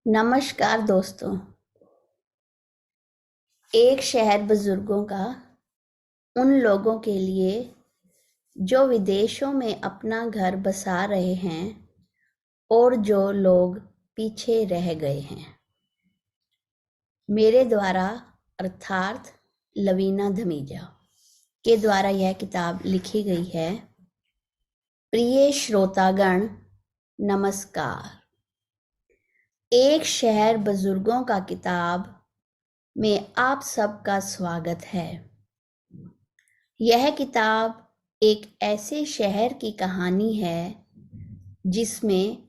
नमस्कार दोस्तों। एक शहर बुजुर्गों का उन लोगों के लिए जो विदेशों में अपना घर बसा रहे हैं और जो लोग पीछे रह गए हैं। मेरे द्वारा अर्थात लवीना धमीजा के द्वारा यह किताब लिखी गई है। प्रिय श्रोतागण, नमस्कार। एक शहर बुजुर्गों का किताब में आप सबका स्वागत है। यह किताब एक ऐसे शहर की कहानी है जिसमें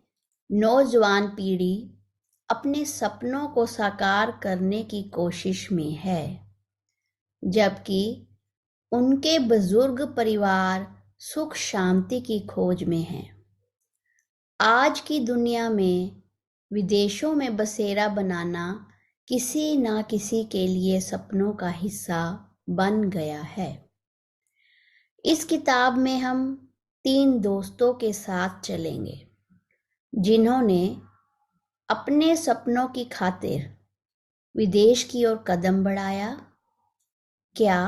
नौजवान पीढ़ी अपने सपनों को साकार करने की कोशिश में है, जबकि उनके बुजुर्ग परिवार सुख शांति की खोज में हैं। आज की दुनिया में विदेशों में बसेरा बनाना किसी ना किसी के लिए सपनों का हिस्सा बन गया है। इस किताब में हम 3 दोस्तों के साथ चलेंगे जिन्होंने अपने सपनों की खातिर विदेश की ओर कदम बढ़ाया। क्या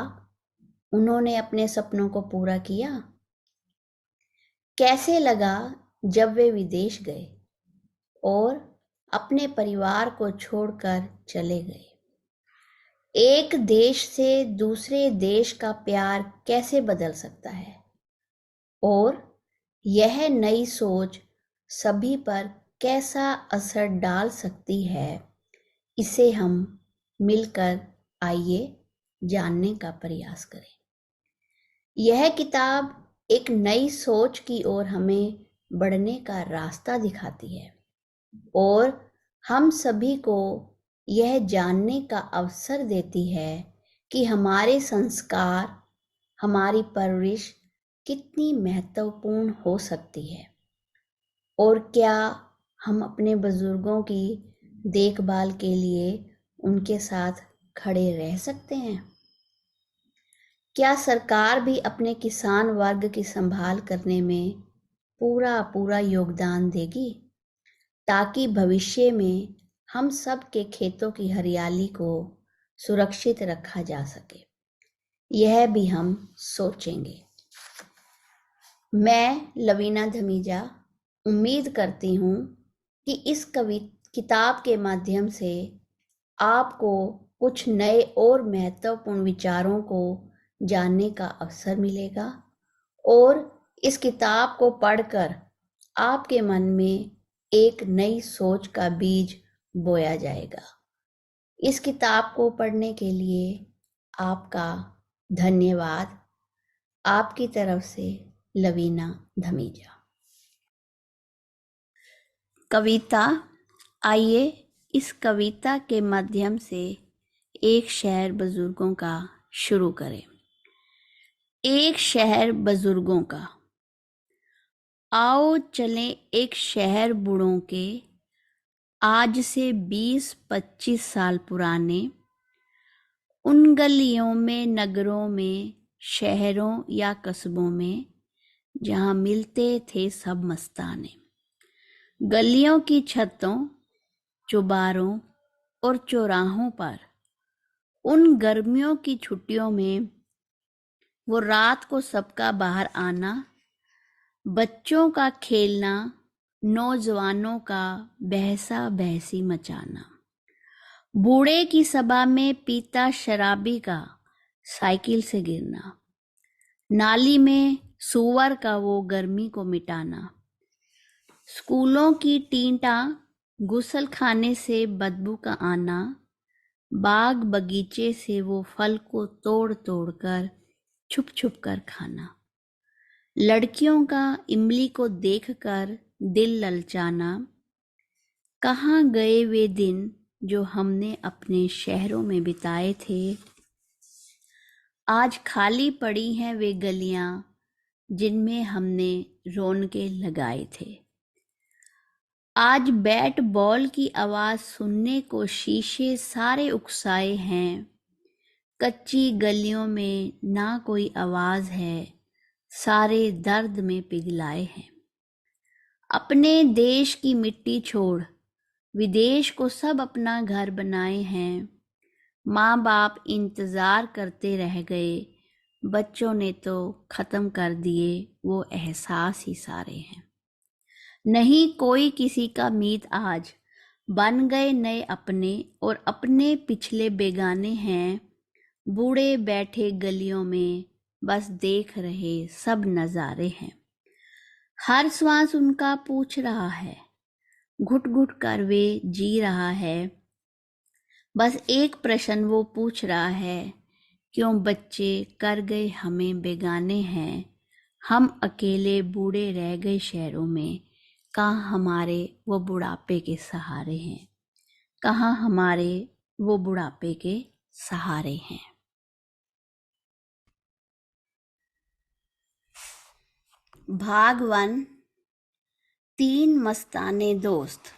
उन्होंने अपने सपनों को पूरा किया? कैसे लगा जब वे विदेश गए और अपने परिवार को छोड़कर चले गए? एक देश से दूसरे देश का प्यार कैसे बदल सकता है और यह नई सोच सभी पर कैसा असर डाल सकती है, इसे हम मिलकर आइए जानने का प्रयास करें। यह किताब एक नई सोच की ओर हमें बढ़ने का रास्ता दिखाती है और हम सभी को यह जानने का अवसर देती है कि हमारे संस्कार, हमारी परवरिश कितनी महत्वपूर्ण हो सकती है और क्या हम अपने बुजुर्गों की देखभाल के लिए उनके साथ खड़े रह सकते हैं? क्या सरकार भी अपने किसान वर्ग की संभाल करने में पूरा योगदान देगी ताकि भविष्य में हम सब के खेतों की हरियाली को सुरक्षित रखा जा सके? यह भी हम सोचेंगे। मैं लवीना धमीजा उम्मीद करती हूँ कि इस किताब के माध्यम से आपको कुछ नए और महत्वपूर्ण विचारों को जानने का अवसर मिलेगा और इस किताब को पढ़कर आपके मन में एक नई सोच का बीज बोया जाएगा। इस किताब को पढ़ने के लिए आपका धन्यवाद। आपकी तरफ से लवीना धमीजा। कविता। आइए इस कविता के माध्यम से एक शहर बुजुर्गों का शुरू करें। एक शहर बुजुर्गों का। आओ चलें एक शहर बूढ़ों के, आज से 20-25 साल पुराने। उन गलियों में, नगरों में, शहरों या कस्बों में जहाँ मिलते थे सब मस्ताने। गलियों की छतों, चौबारों और चौराहों पर उन गर्मियों की छुट्टियों में वो रात को सबका बाहर आना, बच्चों का खेलना, नौजवानों का बहसा बहसी मचाना। बूढ़े की सभा में पीता शराबी का साइकिल से गिरना, नाली में सूअर का वो गर्मी को मिटाना। स्कूलों की टींटा, गुसल खाने से बदबू का आना, बाग बगीचे से वो फल को तोड़ तोड़ कर छुप छुप कर खाना। लड़कियों का इमली को देखकर दिल ललचाना। कहाँ गए वे दिन जो हमने अपने शहरों में बिताए थे? आज खाली पड़ी हैं वे गलियां जिनमें हमने रौनकें लगाए थे। आज बैट बॉल की आवाज सुनने को शीशे सारे उकसाए हैं। कच्ची गलियों में ना कोई आवाज है, सारे दर्द में पिघलाए हैं। अपने देश की मिट्टी छोड़ विदेश को सब अपना घर बनाए हैं। माँ बाप इंतज़ार करते रह गए, बच्चों ने तो ख़त्म कर दिए वो एहसास ही सारे हैं। नहीं कोई किसी का मीत आज, बन गए नए अपने और अपने पिछले बेगाने हैं। बूढ़े बैठे गलियों में बस देख रहे सब नज़ारे हैं। हर श्वास उनका पूछ रहा है, घुट घुट कर वे जी रहा है। बस एक प्रश्न वो पूछ रहा है, क्यों बच्चे कर गए हमें बेगाने हैं। हम अकेले बूढ़े रह गए शहरों में, कहाँ हमारे वो बुढ़ापे के सहारे हैं। कहाँ हमारे वो बुढ़ापे के सहारे हैं। भाग 1, 3 मस्ताने दोस्त।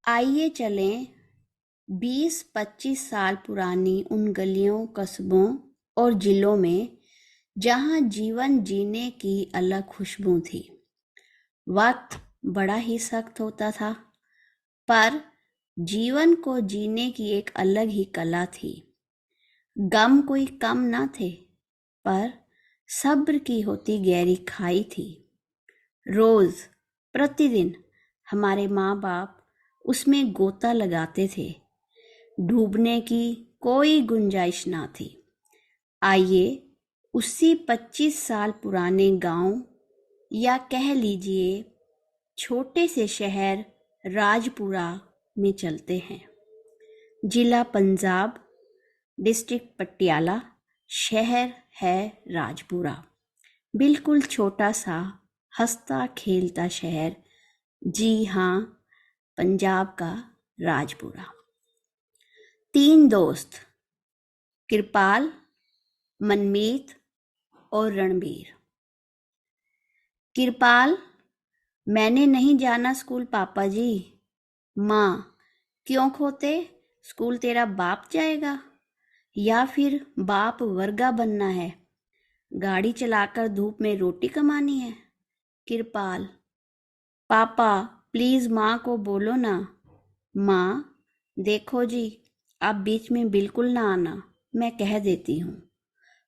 आइए चलें 20-25 साल पुरानी उन गलियों, कस्बों और जिलों में जहाँ जीवन जीने की अलग खुशबू थी। वक्त बड़ा ही सख्त होता था, पर जीवन को जीने की एक अलग ही कला थी। गम कोई कम ना थे, पर सब्र की होती गहरी खाई थी। रोज, प्रतिदिन हमारे माँ बाप उसमें गोता लगाते थे। डूबने की कोई गुंजाइश ना थी। आइए उसी 25 साल पुराने गांव या कह लीजिए छोटे से शहर राजपुरा में चलते हैं। जिला पंजाब, डिस्ट्रिक्ट पटियाला, शहर है राजपुरा। बिल्कुल छोटा सा हंसता खेलता शहर, जी हाँ, पंजाब का राजपुरा। 3 दोस्त, कृपाल, मनमीत और रणबीर। कृपाल, मैंने नहीं जाना स्कूल पापा जी। माँ, क्यों खोते, स्कूल तेरा बाप जाएगा या फिर बाप वर्गा बनना है, गाड़ी चलाकर धूप में रोटी कमानी है। कृपाल, पापा प्लीज माँ को बोलो ना। माँ, देखो जी, आप बीच में बिल्कुल ना आना, मैं कह देती हूँ,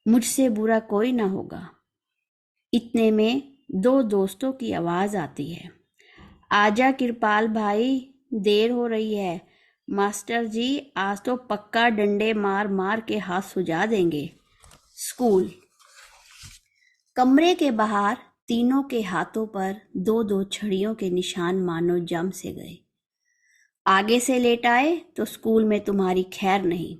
मुझसे बुरा कोई ना होगा। इतने में 2 दोस्तों की आवाज आती है, आजा कृपाल भाई, देर हो रही है। मास्टर जी आज तो पक्का डंडे मार मार के हाथ सुजा देंगे। स्कूल। कमरे के बाहर तीनों के हाथों पर 2-2 छड़ियों के निशान मानो जम से गए। आगे से लेट आए तो स्कूल में तुम्हारी खैर नहीं।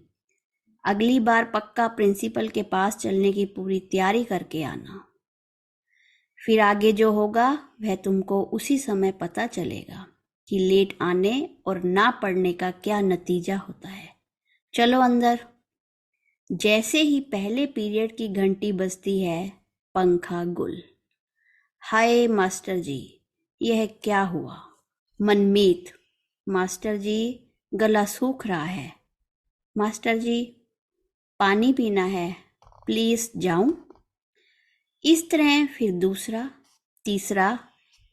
अगली बार पक्का प्रिंसिपल के पास चलने की पूरी तैयारी करके आना। फिर आगे जो होगा वह तुमको उसी समय पता चलेगा कि लेट आने और ना पढ़ने का क्या नतीजा होता है। चलो अंदर। जैसे ही पहले पीरियड की घंटी बजती है, पंखा गुल। हाय मास्टर जी, यह क्या हुआ। मनमीत, मास्टर जी गला सूख रहा है। मास्टर जी पानी पीना है, प्लीज जाऊं। इस तरह फिर दूसरा, तीसरा,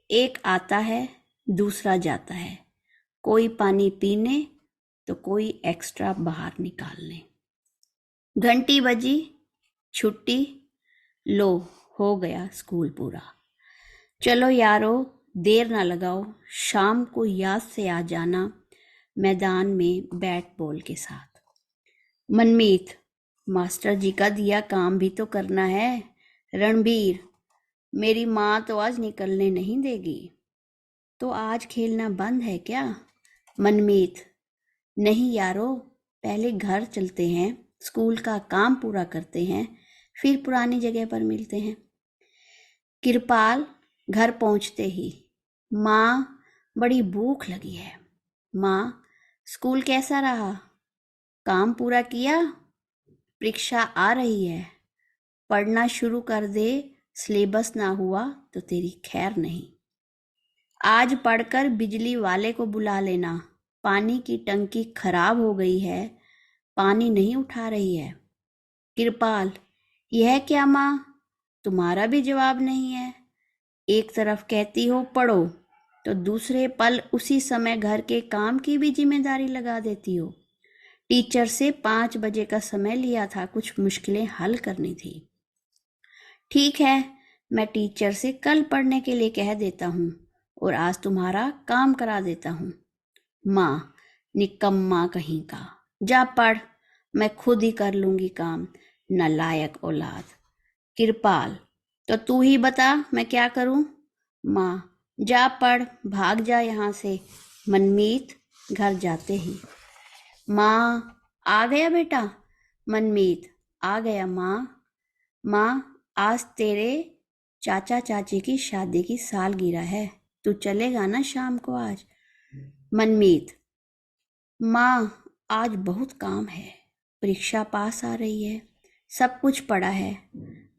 एक आता है, दूसरा जाता है। कोई पानी पीने तो कोई एक्स्ट्रा बाहर निकालने। घंटी बजी, छुट्टी, लो हो गया स्कूल पूरा। चलो यारो, देर ना लगाओ, शाम को याद से आ जाना मैदान में बैट बॉल के साथ। मनमीत, मास्टर जी का दिया काम भी तो करना है। रणबीर, मेरी माँ तो आज निकलने नहीं देगी। तो आज खेलना बंद है क्या। मनमीत, नहीं यारो, पहले घर चलते हैं, स्कूल का काम पूरा करते हैं, फिर पुरानी जगह पर मिलते हैं। कृपाल, घर पहुंचते ही, माँ बड़ी भूख लगी है। माँ, स्कूल कैसा रहा, काम पूरा किया, परीक्षा आ रही है, पढ़ना शुरू कर दे, सिलेबस ना हुआ तो तेरी खैर नहीं। आज पढ़कर बिजली वाले को बुला लेना, पानी की टंकी खराब हो गई है, पानी नहीं उठा रही है। कृपाल, यह क्या माँ, तुम्हारा भी जवाब नहीं है। एक तरफ कहती हो पढ़ो, तो दूसरे पल उसी समय घर के काम की भी जिम्मेदारी लगा देती हो। टीचर से 5 बजे का समय लिया था, कुछ मुश्किलें हल करनी थी। ठीक है, मैं टीचर से कल पढ़ने के लिए कह देता हूँ और आज तुम्हारा काम करा देता हूँ। माँ, निकम्मा कहीं का, जा पढ़, मैं खुद ही कर लूंगी काम। नालायक औलाद। कृपाल, तो तू ही बता मैं क्या करूं? माँ, जा पढ़, भाग जा यहाँ से। मनमीत घर जाते ही, माँ आ गया बेटा? मनमीत, आ गया माँ। माँ, आज तेरे चाचा चाची की शादी की सालगिरह है, तू चलेगा ना शाम को आज? मनमीत, माँ आज बहुत काम है, परीक्षा पास आ रही है, सब कुछ पड़ा है,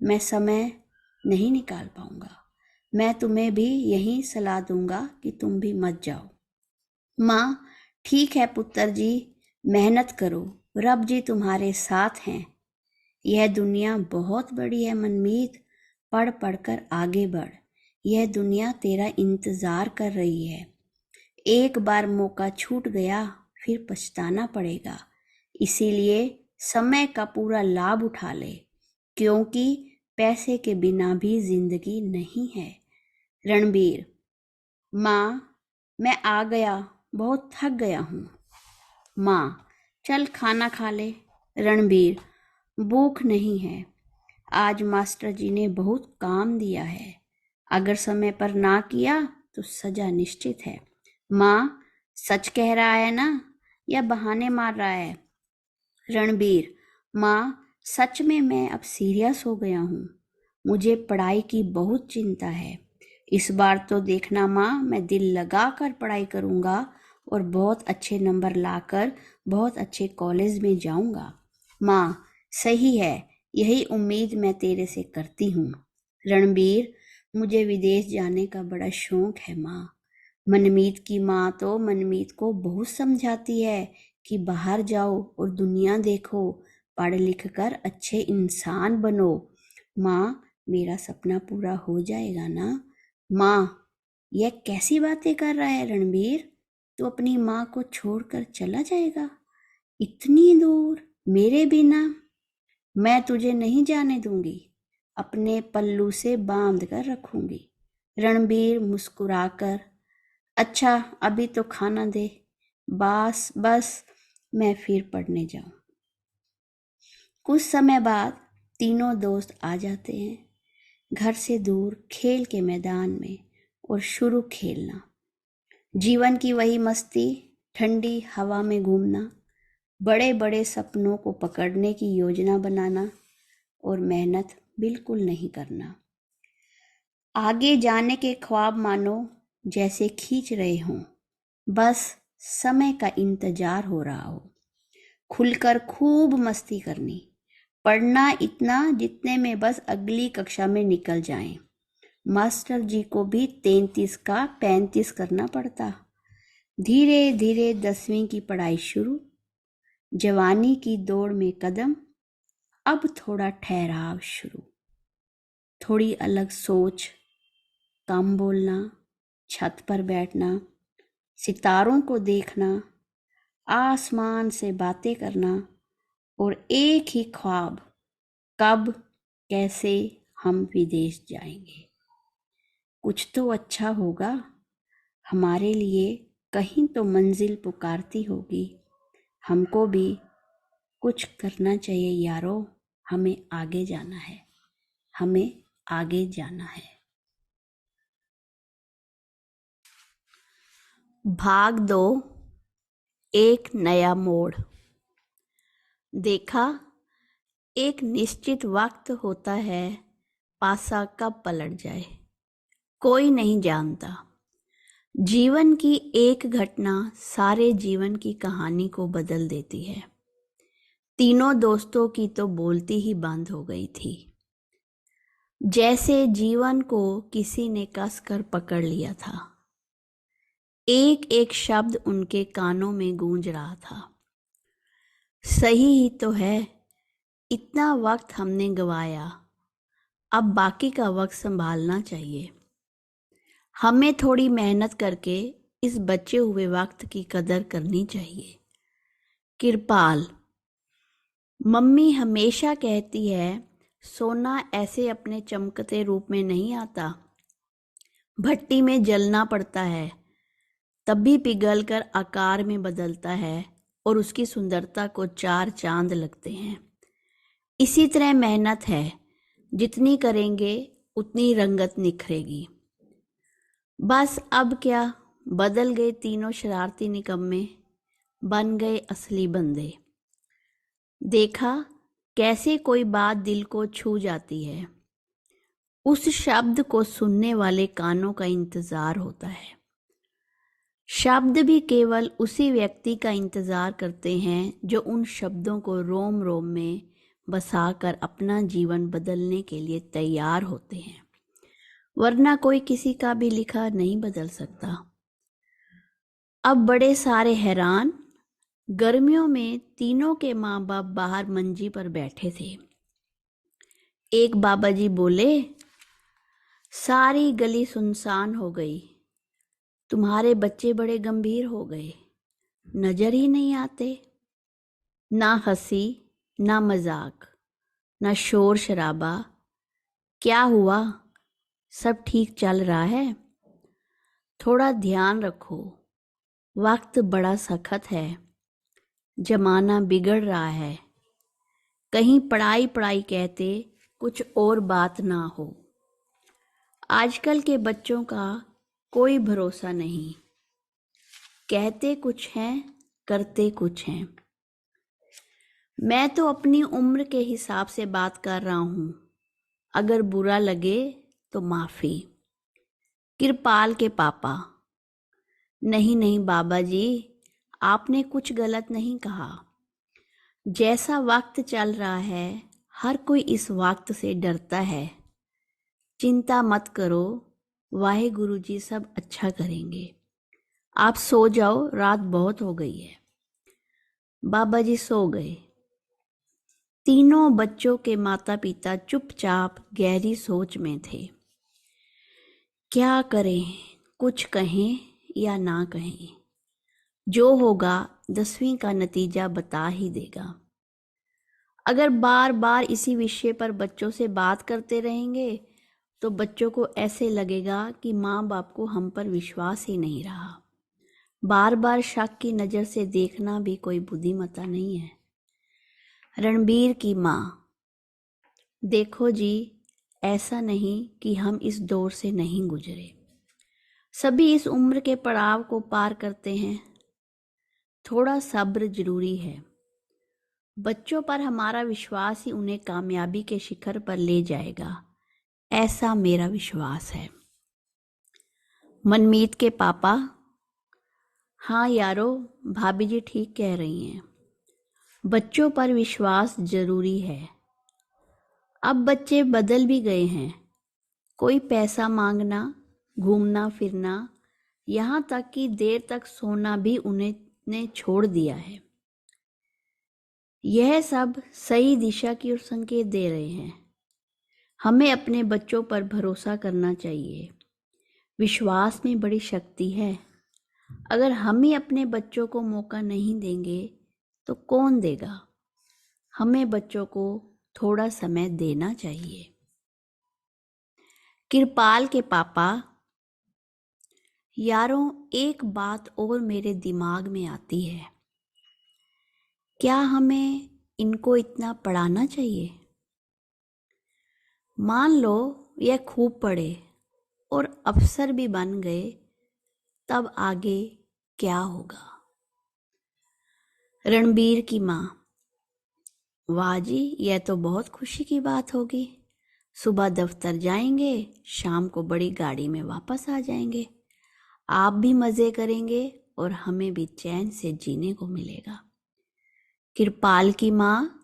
मैं समय नहीं निकाल पाऊंगा। मैं तुम्हें भी यही सलाह दूंगा कि तुम भी मत जाओ। माँ, ठीक है पुत्र जी, मेहनत करो, रब जी तुम्हारे साथ हैं। यह दुनिया बहुत बड़ी है मनमीत, पढ़ पढ़कर आगे बढ़, यह दुनिया तेरा इंतजार कर रही है। एक बार मौका छूट गया फिर पछताना पड़ेगा, इसीलिए समय का पूरा लाभ उठा ले, क्योंकि पैसे के बिना भी जिंदगी नहीं है। रणबीर, माँ मैं आ गया, बहुत थक गया हूँ। माँ, चल खाना खा ले। रणबीर, भूख नहीं है, आज मास्टर जी ने बहुत काम दिया है, अगर समय पर ना किया तो सजा निश्चित है। माँ, सच कह रहा है ना या बहाने मार रहा है? रणबीर, माँ सच में मैं अब सीरियस हो गया हूँ, मुझे पढ़ाई की बहुत चिंता है। इस बार तो देखना माँ, मैं दिल लगा कर पढ़ाई करूँगा और बहुत अच्छे नंबर लाकर बहुत अच्छे कॉलेज में जाऊँगा। माँ, सही है, यही उम्मीद मैं तेरे से करती हूँ। रणबीर, मुझे विदेश जाने का बड़ा शौक है माँ। मनमीत की माँ तो मनमीत को बहुत समझाती है कि बाहर जाओ और दुनिया देखो, पढ़ लिख कर अच्छे इंसान बनो। माँ, मेरा सपना पूरा हो जाएगा ना? माँ, यह कैसी बातें कर रहा है रणबीर? तू अपनी माँ को छोड़कर चला जाएगा इतनी दूर मेरे बिना? मैं तुझे नहीं जाने दूंगी, अपने पल्लू से बांध कर रखूंगी। रणबीर मुस्कुराकर, अच्छा अभी तो खाना दे, बस बस मैं फिर पढ़ने जाऊं। कुछ समय बाद तीनों दोस्त आ जाते हैं घर से दूर खेल के मैदान में और शुरू खेलना। जीवन की वही मस्ती, ठंडी हवा में घूमना, बड़े बड़े सपनों को पकड़ने की योजना बनाना और मेहनत बिल्कुल नहीं करना। आगे जाने के ख्वाब मानो जैसे खींच रहे हों, बस समय का इंतजार हो रहा हो। खुलकर खूब मस्ती करनी, पढ़ना इतना जितने में बस अगली कक्षा में निकल जाएं। मास्टर जी को भी 33 का 35 करना पड़ता। धीरे धीरे 10वीं की पढ़ाई शुरू, जवानी की दौड़ में कदम, अब थोड़ा ठहराव शुरू, थोड़ी अलग सोच, कम बोलना, छत पर बैठना, सितारों को देखना, आसमान से बातें करना और एक ही ख्वाब, कब कैसे हम विदेश जाएंगे। कुछ तो अच्छा होगा, हमारे लिए कहीं तो मंजिल पुकारती होगी। हमको भी कुछ करना चाहिए यारो, हमें आगे जाना है, हमें आगे जाना है। भाग 2, एक नया मोड़। देखा, एक निश्चित वक्त होता है, पासा कब पलट जाए कोई नहीं जानता। जीवन की एक घटना सारे जीवन की कहानी को बदल देती है। तीनों दोस्तों की तो बोलती ही बंद हो गई थी, जैसे जीवन को किसी ने कसकर पकड़ लिया था। एक एक शब्द उनके कानों में गूंज रहा था, सही ही तो है, इतना वक्त हमने गंवाया, अब बाकी का वक्त संभालना चाहिए। हमें थोड़ी मेहनत करके इस बचे हुए वक्त की कदर करनी चाहिए। कृपाल, मम्मी हमेशा कहती है सोना ऐसे अपने चमकते रूप में नहीं आता, भट्टी में जलना पड़ता है, तब भी पिघल कर आकार में बदलता है और उसकी सुंदरता को चार चांद लगते हैं। इसी तरह मेहनत है, जितनी करेंगे उतनी रंगत निखरेगी। बस अब क्या, बदल गए तीनों शरारती निकम्मे, बन गए असली बंदे। देखा कैसे कोई बात दिल को छू जाती है, उस शब्द को सुनने वाले कानों का इंतजार होता है। शब्द भी केवल उसी व्यक्ति का इंतजार करते हैं जो उन शब्दों को रोम रोम में बसाकर अपना जीवन बदलने के लिए तैयार होते हैं, वरना कोई किसी का भी लिखा नहीं बदल सकता। अब बड़े सारे हैरान, गर्मियों में तीनों के माँ बाप बाहर मंजी पर बैठे थे। एक बाबा जी बोले, सारी गली सुनसान हो गई, तुम्हारे बच्चे बड़े गंभीर हो गए, नजर ही नहीं आते। ना हंसी, ना मजाक, ना शोर शराबा। क्या हुआ, सब ठीक चल रहा है? थोड़ा ध्यान रखो, वक्त बड़ा सख्त है, जमाना बिगड़ रहा है, कहीं पढ़ाई पढ़ाई कहते कुछ और बात ना हो। आजकल के बच्चों का कोई भरोसा नहीं, कहते कुछ हैं करते कुछ हैं। मैं तो अपनी उम्र के हिसाब से बात कर रहा हूं, अगर बुरा लगे तो माफी। कृपाल के पापा, नहीं नहीं बाबा जी, आपने कुछ गलत नहीं कहा। जैसा वक्त चल रहा है, हर कोई इस वक्त से डरता है। चिंता मत करो, वाहेगुरु जी सब अच्छा करेंगे। आप सो जाओ, रात बहुत हो गई है। बाबा जी सो गए। तीनों बच्चों के माता पिता चुपचाप गहरी सोच में थे। क्या करें, कुछ कहें या ना कहें, जो होगा 10वीं का नतीजा बता ही देगा। अगर बार बार इसी विषय पर बच्चों से बात करते रहेंगे तो बच्चों को ऐसे लगेगा कि माँ बाप को हम पर विश्वास ही नहीं रहा। बार बार शक की नज़र से देखना भी कोई बुद्धिमत्ता नहीं है। रणबीर की माँ, देखो जी, ऐसा नहीं कि हम इस दौर से नहीं गुजरे, सभी इस उम्र के पड़ाव को पार करते हैं। थोड़ा सब्र जरूरी है। बच्चों पर हमारा विश्वास ही उन्हें कामयाबी के शिखर पर ले जाएगा, ऐसा मेरा विश्वास है। मनमीत के पापा, हाँ यारो, भाभी जी ठीक कह रही हैं, बच्चों पर विश्वास जरूरी है। अब बच्चे बदल भी गए हैं, कोई पैसा मांगना, घूमना फिरना, यहाँ तक कि देर तक सोना भी उन्हें ने छोड़ दिया है। यह सब सही दिशा की ओर संकेत दे रहे हैं। हमें अपने बच्चों पर भरोसा करना चाहिए। विश्वास में बड़ी शक्ति है। अगर हम ही अपने बच्चों को मौका नहीं देंगे तो कौन देगा? हमें बच्चों को थोड़ा समय देना चाहिए। कृपाल के पापा, यारों, एक बात और मेरे दिमाग में आती है, क्या हमें इनको इतना पढ़ाना चाहिए? मान लो यह खूब पढ़े और अफसर भी बन गए, तब आगे क्या होगा? रणबीर की माँ, वाह जी, यह तो बहुत खुशी की बात होगी। सुबह दफ्तर जाएंगे, शाम को बड़ी गाड़ी में वापस आ जाएंगे। आप भी मज़े करेंगे और हमें भी चैन से जीने को मिलेगा। कृपाल की माँ,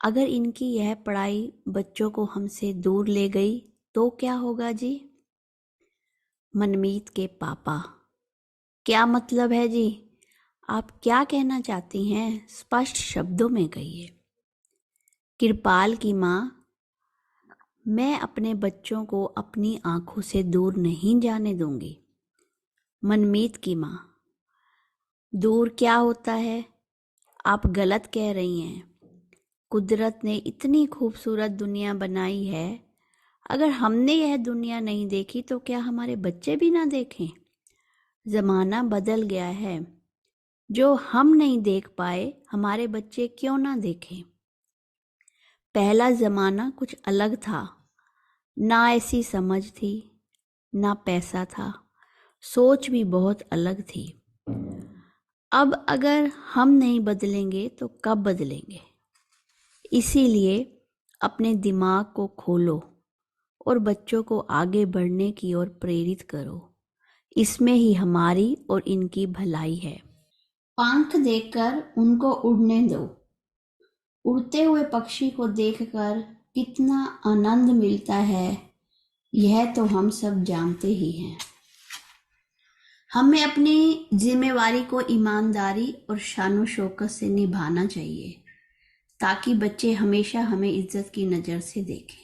अगर इनकी यह पढ़ाई बच्चों को हमसे दूर ले गई तो क्या होगा जी? मनमीत के पापा, क्या मतलब है जी? आप क्या कहना चाहती हैं? स्पष्ट शब्दों में कहिए। कृपाल की माँ, मैं अपने बच्चों को अपनी आंखों से दूर नहीं जाने दूंगी। मनमीत की माँ: दूर क्या होता है? आप गलत कह रही हैं। कुदरत ने इतनी खूबसूरत दुनिया बनाई है, अगर हमने यह दुनिया नहीं देखी तो क्या हमारे बच्चे भी ना देखें? जमाना बदल गया है। जो हम नहीं देख पाए, हमारे बच्चे क्यों ना देखें? पहला जमाना कुछ अलग था। ना ऐसी समझ थी, ना पैसा था, सोच भी बहुत अलग थी। अब अगर हम नहीं बदलेंगे तो कब बदलेंगे? इसीलिए अपने दिमाग को खोलो और बच्चों को आगे बढ़ने की ओर प्रेरित करो। इसमें ही हमारी और इनकी भलाई है। पंख देकर उनको उड़ने दो। उड़ते हुए पक्षी को देखकर कितना आनंद मिलता है, यह तो हम सब जानते ही हैं। हमें अपनी जिम्मेवारी को ईमानदारी और शानो शौकत से निभाना चाहिए, ताकि बच्चे हमेशा हमें इज्जत की नज़र से देखें।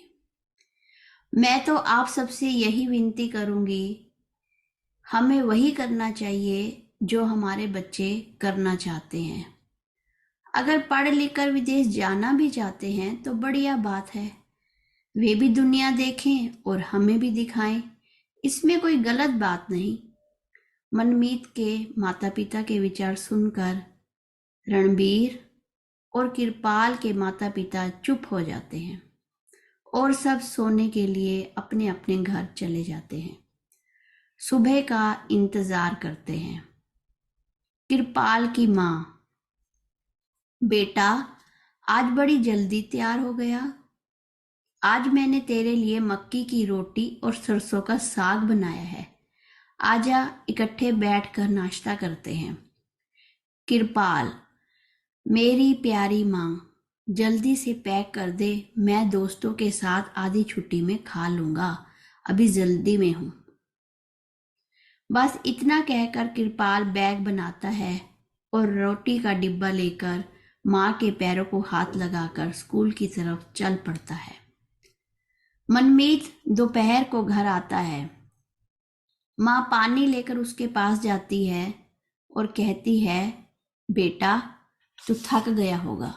मैं तो आप सबसे यही विनती करूंगी, हमें वही करना चाहिए जो हमारे बच्चे करना चाहते हैं। अगर पढ़ लिख कर विदेश जाना भी चाहते हैं तो बढ़िया बात है, वे भी दुनिया देखें और हमें भी दिखाएं, इसमें कोई गलत बात नहीं। मनमीत के माता पिता के विचार सुनकर रणबीर और किरपाल के माता पिता चुप हो जाते हैं और सब सोने के लिए अपने अपने घर चले जाते हैं। सुबह का इंतजार करते हैं। किरपाल की माँ: बेटा, आज बड़ी जल्दी तैयार हो गया। आज मैंने तेरे लिए मक्की की रोटी और सरसों का साग बनाया है, आजा इकट्ठे बैठकर नाश्ता करते हैं। किरपाल: मेरी प्यारी माँ, जल्दी से पैक कर दे, मैं दोस्तों के साथ आधी छुट्टी में खा लूंगा, अभी जल्दी में हूं। बस इतना कहकर किरपाल बैग बनाता है और रोटी का डिब्बा लेकर माँ के पैरों को हाथ लगाकर स्कूल की तरफ चल पड़ता है। मनमीत दोपहर को घर आता है। माँ पानी लेकर उसके पास जाती है और कहती है, बेटा, तू थक गया होगा।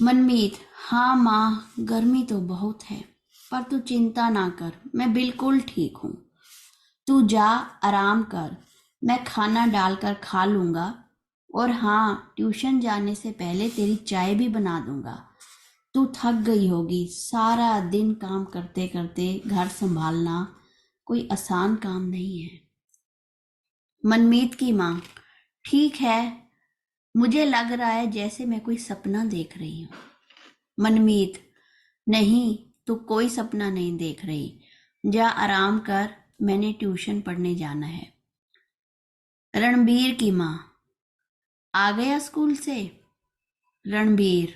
मनमीत: हाँ माँ, गर्मी तो बहुत है, पर तू चिंता ना कर, मैं बिल्कुल ठीक हूँ। तू जा आराम कर, मैं खाना डालकर खा लूंगा, और हाँ, ट्यूशन जाने से पहले तेरी चाय भी बना दूंगा। तू थक गई होगी, सारा दिन काम करते करते घर संभालना कोई आसान काम नहीं है। मनमीत की माँ: ठीक है, मुझे लग रहा है जैसे मैं कोई सपना देख रही हूँ। मनमीत: नहीं, तू कोई सपना नहीं देख रही, जा आराम कर, मैंने ट्यूशन पढ़ने जाना है। रणबीर की माँ: आ गया स्कूल से? रणबीर: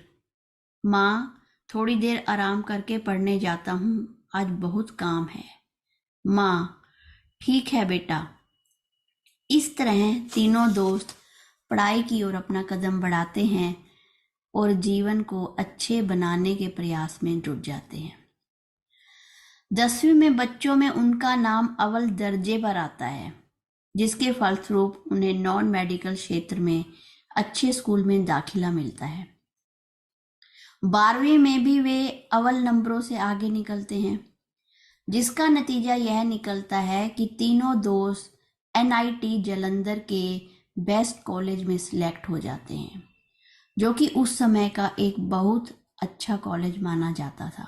माँ, थोड़ी देर आराम करके पढ़ने जाता हूँ, आज बहुत काम है। माँ: ठीक है बेटा। इस तरह तीनों दोस्त पढ़ाई की ओर अपना कदम बढ़ाते हैं और जीवन को अच्छे बनाने के प्रयास में जुट जाते हैं। 10वीं में बच्चों में उनका नाम अव्वल दर्जे पर आता है, जिसके फलस्वरूप उन्हें नॉन मेडिकल क्षेत्र में अच्छे स्कूल में दाखिला मिलता है। 12वीं में भी वे अव्वल नंबरों से आगे निकलते हैं, जिसका नतीजा यह निकलता है कि तीनों दोस्त NIT जालंधर के बेस्ट कॉलेज में सिलेक्ट हो जाते हैं, जो कि उस समय का एक बहुत अच्छा कॉलेज माना जाता था।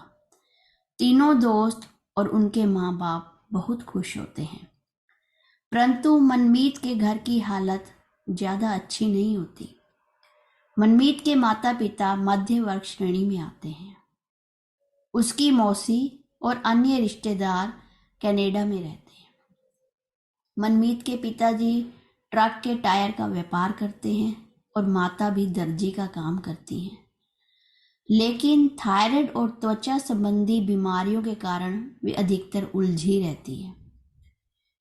तीनों दोस्त और उनके माँ बाप बहुत खुश होते हैं, परंतु मनमीत के घर की हालत ज़्यादा अच्छी नहीं होती। मनमीत के माता पिता मध्य वर्ग श्रेणी में आते हैं। उसकी मौसी और अन्य रिश्तेदार कनाडा में रहते हैं। मनमीत के पिताजी ट्रक के टायर का व्यापार करते हैं और माता भी दर्जी का काम करती हैं, लेकिन थायराइड और त्वचा संबंधी बीमारियों के कारण वे अधिकतर उलझी रहती हैं,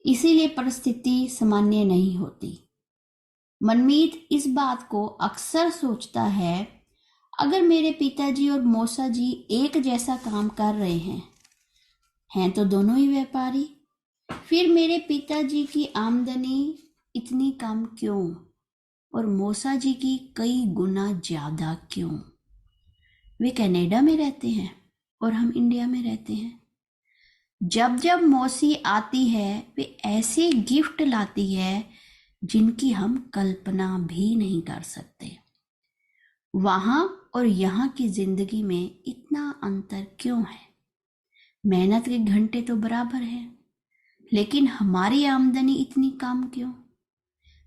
इसीलिए परिस्थिति सामान्य नहीं होती। मनमीत इस बात को अक्सर सोचता है, अगर मेरे पिताजी और मौसा जी एक जैसा काम कर रहे हैं तो दोनों ही व्यापारी, फिर मेरे पिताजी की आमदनी इतनी कम क्यों और मौसा जी की कई गुना ज्यादा क्यों? वे कनाडा में रहते हैं और हम इंडिया में रहते हैं। जब जब मौसी आती है वे ऐसे गिफ्ट लाती है जिनकी हम कल्पना भी नहीं कर सकते। वहां और यहाँ की जिंदगी में इतना अंतर क्यों है? मेहनत के घंटे तो बराबर है, लेकिन हमारी आमदनी इतनी कम क्यों?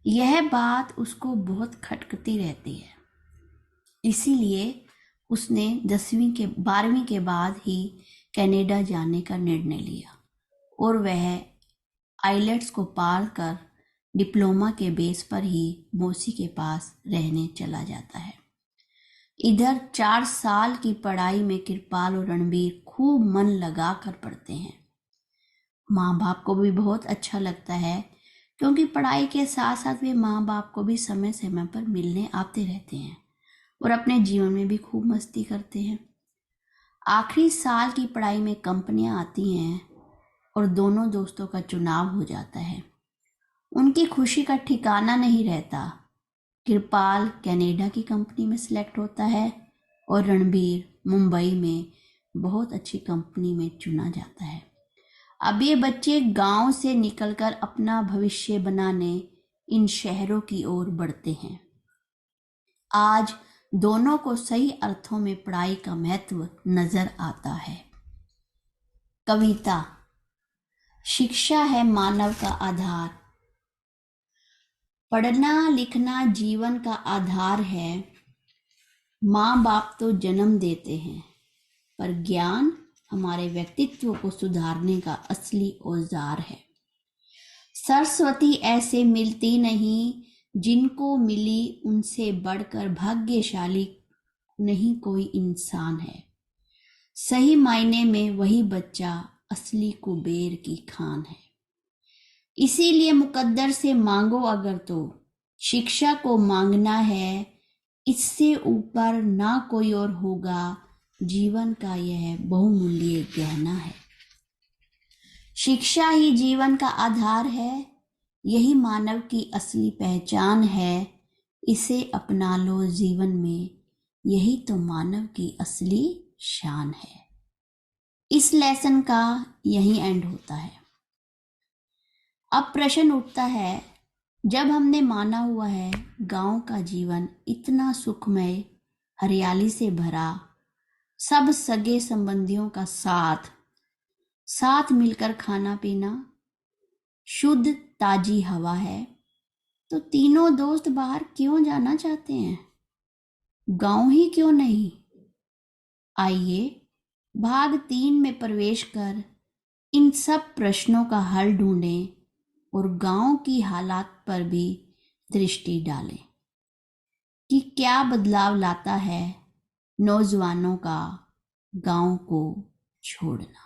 यह बात उसको बहुत खटकती रहती है। इसीलिए उसने 12वीं के बाद ही कनाडा जाने का निर्णय लिया और वह आइलेट्स को पार कर डिप्लोमा के बेस पर ही मौसी के पास रहने चला जाता है। इधर 4 साल की पढ़ाई में कृपाल और रणबीर खूब मन लगा कर पढ़ते हैं। माँ बाप को भी बहुत अच्छा लगता है, क्योंकि पढ़ाई के साथ साथ वे माँ बाप को भी समय समय पर मिलने आते रहते हैं और अपने जीवन में भी खूब मस्ती करते हैं। आखिरी साल की पढ़ाई में कंपनियां आती हैं और दोनों दोस्तों का चुनाव हो जाता है। उनकी खुशी का ठिकाना नहीं रहता। कृपाल कनाडा की कंपनी में सिलेक्ट होता है और रणबीर मुंबई में बहुत अच्छी कंपनी में चुना जाता है। अब ये बच्चे गांव से निकलकर अपना भविष्य बनाने इन शहरों की ओर बढ़ते हैं। आज दोनों को सही अर्थों में पढ़ाई का महत्व नजर आता है। कविता। शिक्षा है मानव का आधार। पढ़ना लिखना जीवन का आधार है। माँ बाप तो जन्म देते हैं, पर ज्ञान हमारे व्यक्तित्व को सुधारने का असली औजार है। सरस्वती ऐसे मिलती नहीं, जिनको मिली उनसे बढ़कर भाग्यशाली नहीं कोई इंसान है। सही मायने में वही बच्चा असली कुबेर की खान है। इसीलिए मुकद्दर से मांगो अगर तो शिक्षा को मांगना है, इससे ऊपर ना कोई और होगा। जीवन का यह बहुमूल्य गहना है। शिक्षा ही जीवन का आधार है, यही मानव की असली पहचान है। इसे अपना लो जीवन में, यही तो मानव की असली शान है। इस लेसन का यही एंड होता है। अब प्रश्न उठता है, जब हमने माना हुआ है गांव का जीवन इतना सुखमय, हरियाली से भरा, सब सगे संबंधियों का साथ मिलकर खाना पीना, शुद्ध ताजी हवा है, तो तीनों दोस्त बाहर क्यों जाना चाहते हैं? गांव ही क्यों नहीं? आइए भाग 3 में प्रवेश कर इन सब प्रश्नों का हल ढूंढें और गांव की हालात पर भी दृष्टि डालें कि क्या बदलाव लाता है नौजवानों का गांव को छोड़ना।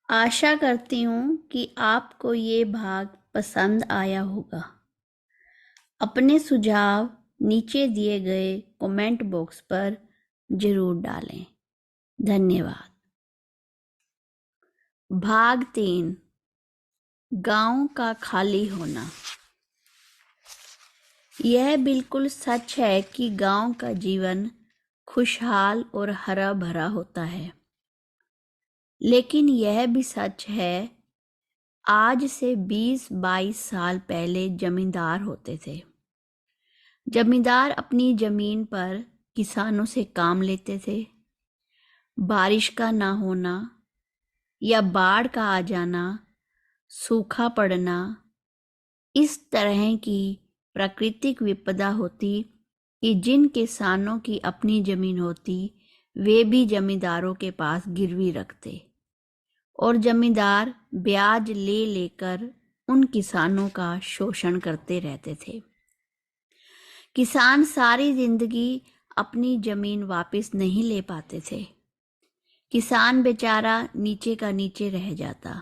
आशा करती हूँ कि आपको ये भाग पसंद आया होगा। अपने सुझाव नीचे दिए गए कमेंट बॉक्स पर जरूर डालें। धन्यवाद। भाग 3, गांव का खाली होना। यह बिल्कुल सच है कि गांव का जीवन खुशहाल और हरा भरा होता है, लेकिन यह भी सच है आज से 20-22 साल पहले जमींदार होते थे। जमींदार अपनी जमीन पर किसानों से काम लेते थे। बारिश का ना होना या बाढ़ का आ जाना, सूखा पड़ना, इस तरह की प्राकृतिक विपदा होती कि जिन किसानों की अपनी जमीन होती वे भी जमींदारों के पास गिरवी रखते और जमींदार ब्याज ले लेकर उन किसानों का शोषण करते रहते थे। किसान सारी जिंदगी अपनी जमीन वापस नहीं ले पाते थे। किसान बेचारा नीचे का नीचे रह जाता,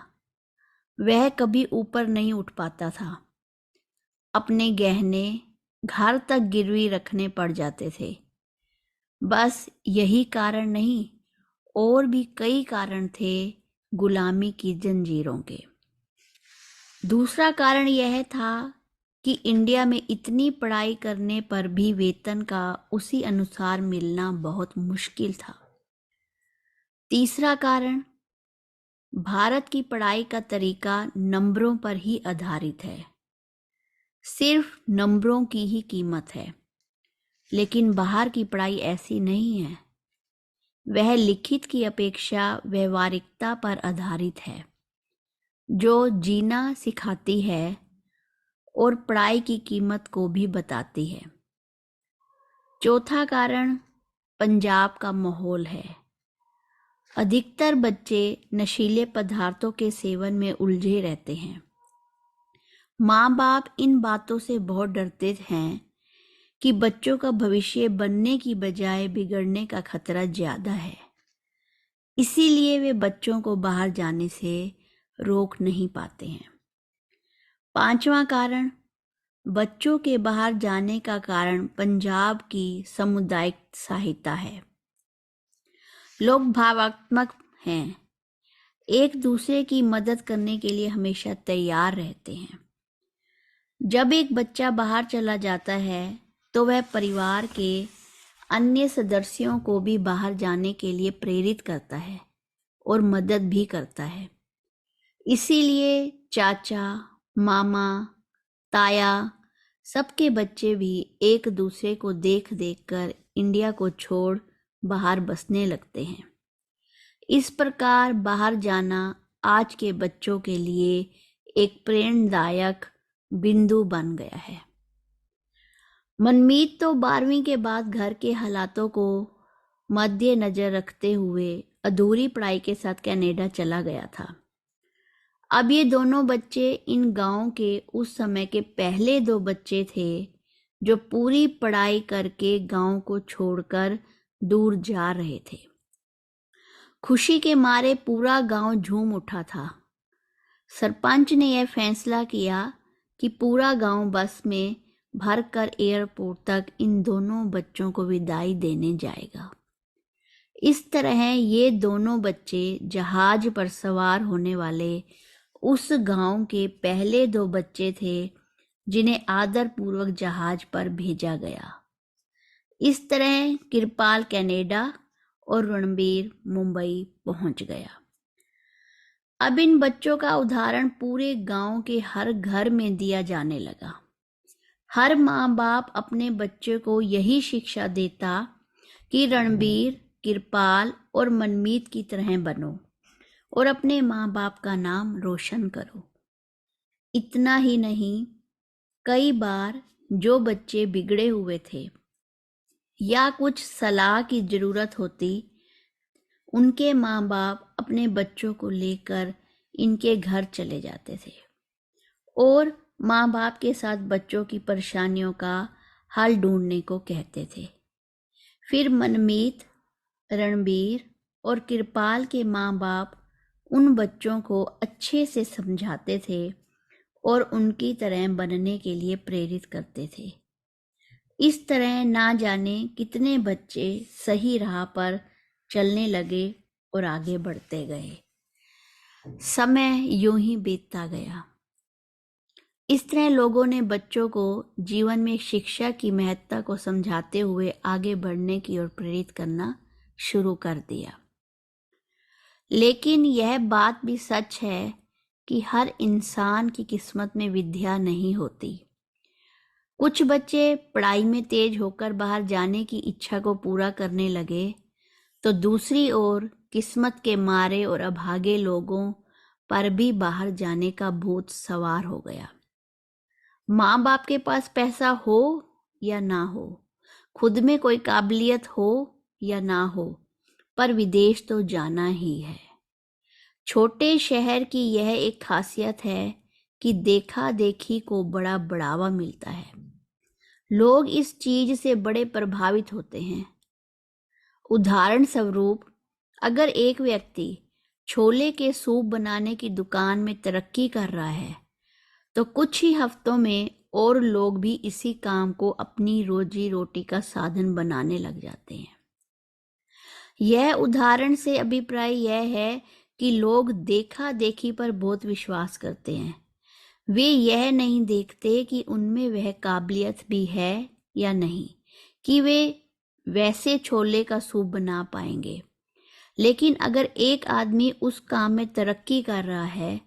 वह कभी ऊपर नहीं उठ पाता था। अपने गहने घर तक गिरवी रखने पड़ जाते थे। बस यही कारण नहीं, और भी कई कारण थे गुलामी की जंजीरों के। दूसरा कारण यह था कि इंडिया में इतनी पढ़ाई करने पर भी वेतन का उसी अनुसार मिलना बहुत मुश्किल था। तीसरा कारण, भारत की पढ़ाई का तरीका नंबरों पर ही आधारित है। सिर्फ नंबरों की ही कीमत है। लेकिन बाहर की पढ़ाई ऐसी नहीं है। वह लिखित की अपेक्षा व्यवहारिकता पर आधारित है, जो जीना सिखाती है और पढ़ाई की कीमत को भी बताती है। चौथा कारण पंजाब का माहौल है। अधिकतर बच्चे नशीले पदार्थों के सेवन में उलझे रहते हैं। माँ बाप इन बातों से बहुत डरते हैं कि बच्चों का भविष्य बनने की बजाय बिगड़ने का खतरा ज्यादा है। इसीलिए वे बच्चों को बाहर जाने से रोक नहीं पाते हैं। पांचवा कारण, बच्चों के बाहर जाने का कारण पंजाब की सामुदायिक सहायता है। लोग भावात्मक हैं, एक दूसरे की मदद करने के लिए हमेशा तैयार रहते हैं। जब एक बच्चा बाहर चला जाता है तो वह परिवार के अन्य सदस्यों को भी बाहर जाने के लिए प्रेरित करता है और मदद भी करता है। इसीलिए चाचा, मामा, ताया, सबके बच्चे भी एक दूसरे को देख देख कर इंडिया को छोड़ बाहर बसने लगते हैं। इस प्रकार बाहर जाना आज के बच्चों के लिए एक प्रेरणादायक बिंदु बन गया है। मनमीत तो 12वीं के बाद घर के हालातों को मद्देनजर रखते हुए अधूरी पढ़ाई के साथ कनाडा चला गया था। अब ये दोनों बच्चे इन गांव के उस समय के पहले 2 बच्चे थे जो पूरी पढ़ाई करके गांव को छोड़कर दूर जा रहे थे। खुशी के मारे पूरा गांव झूम उठा था। सरपंच ने यह फैसला किया कि पूरा गांव बस में भरकर एयरपोर्ट तक इन दोनों बच्चों को विदाई देने जाएगा। इस तरह ये दोनों बच्चे जहाज पर सवार होने वाले उस गांव के पहले 2 बच्चे थे जिन्हें आदरपूर्वक जहाज पर भेजा गया। इस तरह कृपाल कनाडा और रणबीर मुंबई पहुंच गया। अब इन बच्चों का उदाहरण पूरे गांव के हर घर में दिया जाने लगा। हर माँ बाप अपने बच्चे को यही शिक्षा देता कि रणबीर, कृपाल और मनमीत की तरह बनो और अपने माँ बाप का नाम रोशन करो। इतना ही नहीं, कई बार जो बच्चे बिगड़े हुए थे या कुछ सलाह की जरूरत होती, उनके माँ बाप अपने बच्चों को लेकर इनके घर चले जाते थे और माँ बाप के साथ बच्चों की परेशानियों का हल ढूंढने को कहते थे। फिर मनमीत, रणबीर और कृपाल के माँ बाप उन बच्चों को अच्छे से समझाते थे और उनकी तरह बनने के लिए प्रेरित करते थे। इस तरह ना जाने कितने बच्चे सही राह पर चलने लगे और आगे बढ़ते गए। समय यूं ही बीतता गया। इस तरह लोगों ने बच्चों को जीवन में शिक्षा की महत्ता को समझाते हुए आगे बढ़ने की ओर प्रेरित करना शुरू कर दिया। लेकिन यह बात भी सच है कि हर इंसान की किस्मत में विद्या नहीं होती। कुछ बच्चे पढ़ाई में तेज होकर बाहर जाने की इच्छा को पूरा करने लगे, तो दूसरी ओर किस्मत के मारे और अभागे लोगों पर भी बाहर जाने का भूत सवार हो गया। माँ बाप के पास पैसा हो या ना हो, खुद में कोई काबिलियत हो या ना हो, पर विदेश तो जाना ही है। छोटे शहर की यह एक खासियत है कि देखा देखी को बड़ा बढ़ावा मिलता है। लोग इस चीज से बड़े प्रभावित होते हैं। उदाहरण स्वरूप, अगर एक व्यक्ति छोले के सूप बनाने की दुकान में तरक्की कर रहा है, तो कुछ ही हफ्तों में और लोग भी इसी काम को अपनी रोजी रोटी का साधन बनाने लग जाते हैं। यह उदाहरण से अभिप्राय यह है कि लोग देखा देखी पर बहुत विश्वास करते हैं। वे यह नहीं देखते कि उनमें वह काबिलियत भी है या नहीं, कि वे वैसे छोले का सूप बना पाएंगे। लेकिन अगर एक आदमी उस काम में तरक्की कर रहा है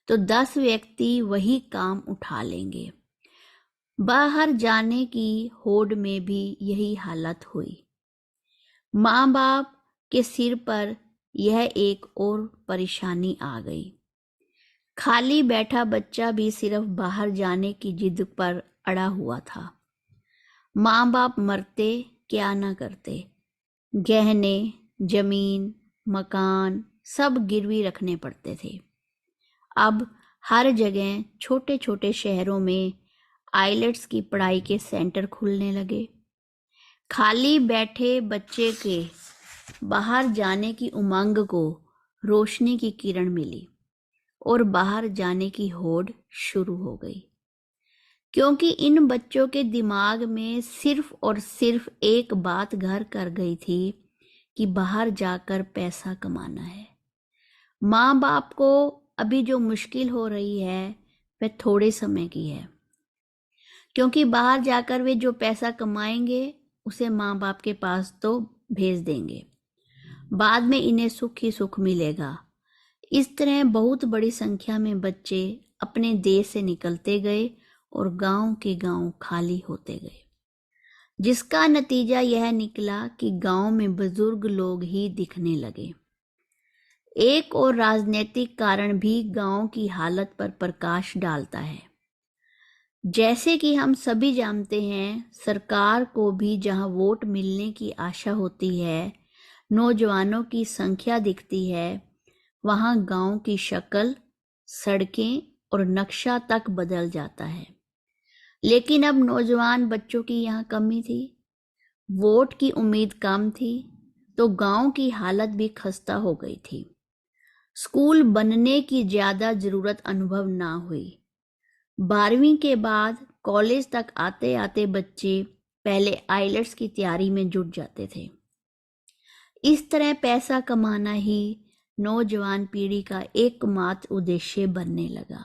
तो 10 व्यक्ति वही काम उठा लेंगे। बाहर जाने की होड़ में भी यही हालत हुई। माँ बाप के सिर पर यह एक और परेशानी आ गई। खाली बैठा बच्चा भी सिर्फ बाहर जाने की जिद पर अड़ा हुआ था। माँ बाप मरते क्या न करते, गहने, जमीन, मकान सब गिरवी रखने पड़ते थे। अब हर जगह छोटे छोटे शहरों में आइलेट्स की पढ़ाई के सेंटर खुलने लगे। खाली बैठे बच्चे के बाहर जाने की उमंग को रोशनी की किरण मिली और बाहर जाने की होड़ शुरू हो गई, क्योंकि इन बच्चों के दिमाग में सिर्फ और सिर्फ एक बात घर कर गई थी कि बाहर जाकर पैसा कमाना है। माँ बाप को अभी जो मुश्किल हो रही है वह थोड़े समय की है, क्योंकि बाहर जाकर वे जो पैसा कमाएंगे उसे माँ बाप के पास तो भेज देंगे, बाद में इन्हें सुख ही सुख मिलेगा। इस तरह बहुत बड़ी संख्या में बच्चे अपने देश से निकलते गए और गांव के गांव खाली होते गए, जिसका नतीजा यह निकला कि गांव में बुजुर्ग लोग ही दिखने लगे। एक और राजनीतिक कारण भी गांव की हालत पर प्रकाश डालता है। जैसे कि हम सभी जानते हैं, सरकार को भी जहां वोट मिलने की आशा होती है, नौजवानों की संख्या दिखती है, वहां गांव की शक्ल, सड़कें और नक्शा तक बदल जाता है। लेकिन अब नौजवान बच्चों की यहाँ कमी थी, वोट की उम्मीद कम थी, तो गांव की हालत भी खस्ता हो गई थी। स्कूल बनने की ज्यादा जरूरत अनुभव ना हुई। 12वीं के बाद कॉलेज तक आते आते बच्चे पहले आइलेट्स की तैयारी में जुट जाते थे। इस तरह पैसा कमाना ही नौजवान पीढ़ी का एकमात्र उद्देश्य बनने लगा।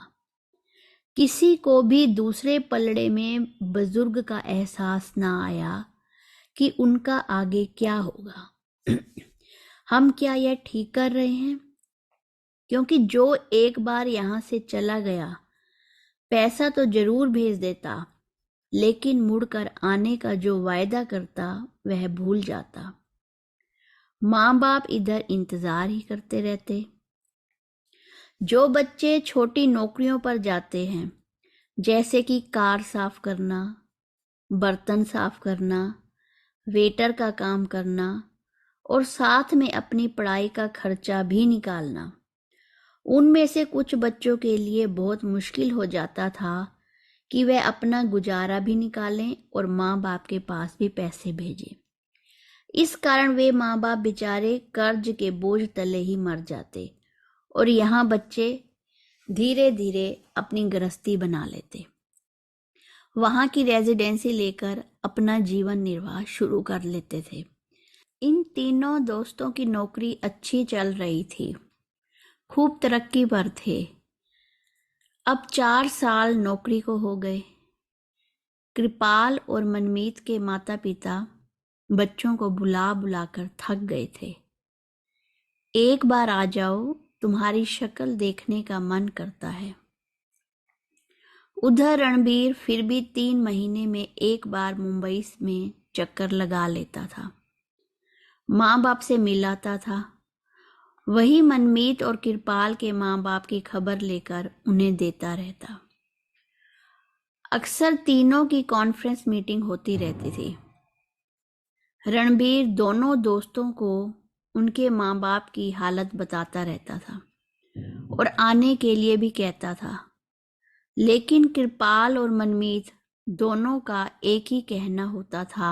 किसी को भी दूसरे पलड़े में बुजुर्ग का एहसास ना आया कि उनका आगे क्या होगा। हम क्या यह ठीक कर रहे हैं? क्योंकि जो एक बार यहां से चला गया पैसा तो जरूर भेज देता, लेकिन मुड़कर आने का जो वायदा करता वह भूल जाता। माँ बाप इधर इंतजार ही करते रहते। जो बच्चे छोटी नौकरियों पर जाते हैं, जैसे कि कार साफ करना, बर्तन साफ करना, वेटर का काम करना और साथ में अपनी पढ़ाई का खर्चा भी निकालना, उनमें से कुछ बच्चों के लिए बहुत मुश्किल हो जाता था कि वे अपना गुजारा भी निकालें और माँ बाप के पास भी पैसे भेजें। इस कारण वे माँ बाप बेचारे कर्ज के बोझ तले ही मर जाते और यहाँ बच्चे धीरे धीरे अपनी गृहस्थी बना लेते, वहाँ की रेजिडेंसी लेकर अपना जीवन निर्वाह शुरू कर लेते थे। इन तीनों दोस्तों की नौकरी अच्छी चल रही थी, खूब तरक्की पर थे। अब 4 साल नौकरी को हो गए। कृपाल और मनमीत के माता पिता बच्चों को बुला बुलाकर थक गए थे। एक बार आ जाओ, तुम्हारी शक्ल देखने का मन करता है। उधर रणबीर फिर भी 3 महीने में एक बार मुंबई में चक्कर लगा लेता था, माँ बाप से मिलाता था। वही मनमीत और कृपाल के माँ बाप की खबर लेकर उन्हें देता रहता। अक्सर तीनों की कॉन्फ्रेंस मीटिंग होती रहती थी। रणबीर दोनों दोस्तों को उनके माँ बाप की हालत बताता रहता था और आने के लिए भी कहता था, लेकिन कृपाल और मनमीत दोनों का एक ही कहना होता था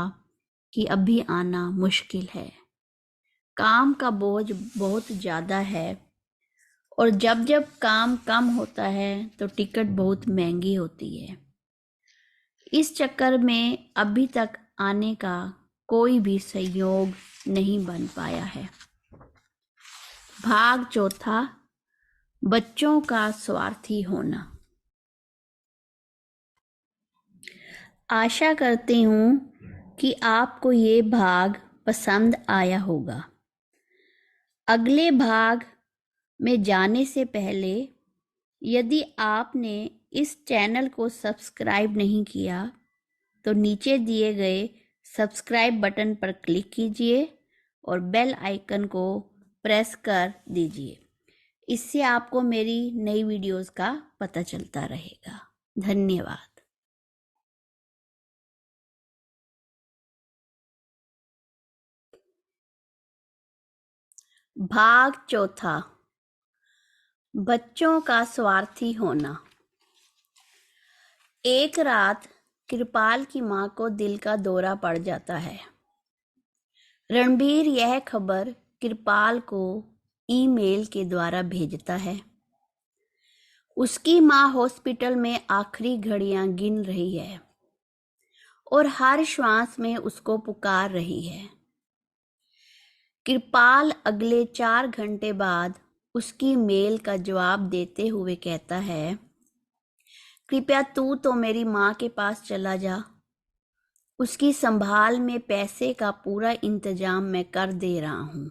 कि अभी आना मुश्किल है, काम का बोझ बहुत ज़्यादा है और जब जब काम कम होता है तो टिकट बहुत महंगी होती है। इस चक्कर में अभी तक आने का कोई भी संयोग नहीं बन पाया है। भाग चौथा, बच्चों का स्वार्थी होना। आशा करती हूँ कि आपको ये भाग पसंद आया होगा। अगले भाग में जाने से पहले यदि आपने इस चैनल को सब्सक्राइब नहीं किया तो नीचे दिए गए सब्सक्राइब बटन पर क्लिक कीजिए और बेल आइकन को प्रेस कर दीजिए। इससे आपको मेरी नई वीडियोस का पता चलता रहेगा। धन्यवाद। भाग चौथा, बच्चों का स्वार्थी होना। एक रात कृपाल की मां को दिल का दौरा पड़ जाता है। रणबीर यह खबर कृपाल को ईमेल के द्वारा भेजता है। उसकी मां हॉस्पिटल में आखिरी घड़ियां गिन रही है और हर श्वास में उसको पुकार रही है। कृपाल अगले 4 घंटे बाद उसकी मेल का जवाब देते हुए कहता है, कृपया तू तो मेरी माँ के पास चला जा। उसकी संभाल में पैसे का पूरा इंतजाम मैं कर दे रहा हूँ।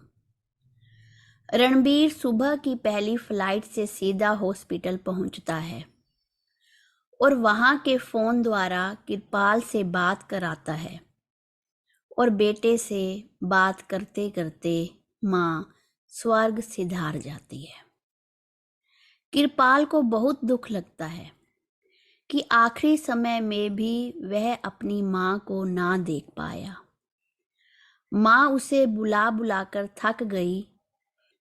रणबीर सुबह की पहली फ्लाइट से सीधा हॉस्पिटल पहुंचता है और वहां के फोन द्वारा कृपाल से बात कराता है और बेटे से बात करते करते मां स्वर्ग सिधार जाती है। कृपाल को बहुत दुख लगता है कि आखिरी समय में भी वह अपनी मां को ना देख पाया। मां उसे बुला बुलाकर थक गई।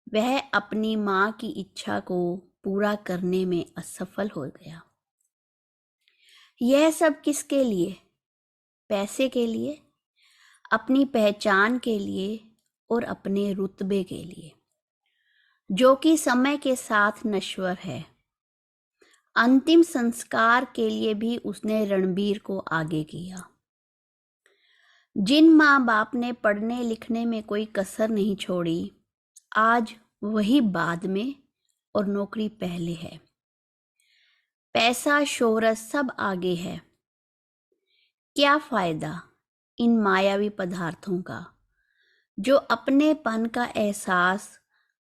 वह अपनी मां की इच्छा को पूरा करने में असफल हो गया। यह सब किसके लिए? पैसे के लिए, अपनी पहचान के लिए और अपने रुतबे के लिए, जो कि समय के साथ नश्वर है। अंतिम संस्कार के लिए भी उसने रणबीर को आगे किया। जिन माँ बाप ने पढ़ने लिखने में कोई कसर नहीं छोड़ी, आज वही बाद में और नौकरी पहले है। पैसा शोहरत सब आगे है। क्या फायदा इन मायावी पदार्थों का जो अपनेपन का एहसास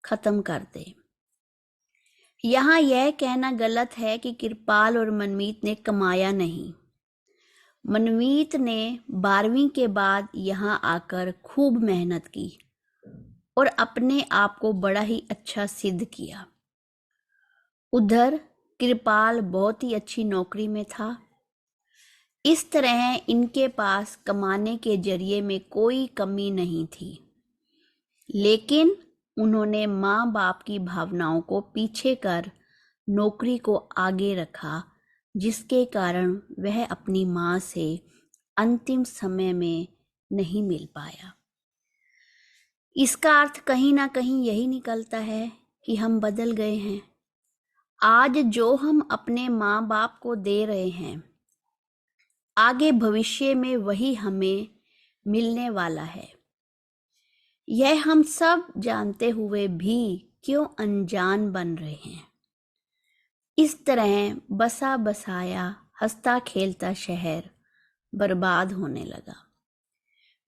खत्म कर दे। यहाँ यह कहना गलत है कि कृपाल और मनमीत ने कमाया नहीं। मनमीत ने 12वीं के बाद यहाँ आकर खूब मेहनत की और अपने आप को बड़ा ही अच्छा सिद्ध किया। उधर कृपाल बहुत ही अच्छी नौकरी में था। इस तरह इनके पास कमाने के जरिए में कोई कमी नहीं थी, लेकिन उन्होंने माँ बाप की भावनाओं को पीछे कर नौकरी को आगे रखा, जिसके कारण वह अपनी माँ से अंतिम समय में नहीं मिल पाया। इसका अर्थ कहीं ना कहीं यही निकलता है कि हम बदल गए हैं। आज जो हम अपने माँ बाप को दे रहे हैं, आगे भविष्य में वही हमें मिलने वाला है। यह हम सब जानते हुए भी क्यों अनजान बन रहे हैं। इस तरह बसा बसाया हंसता खेलता शहर बर्बाद होने लगा,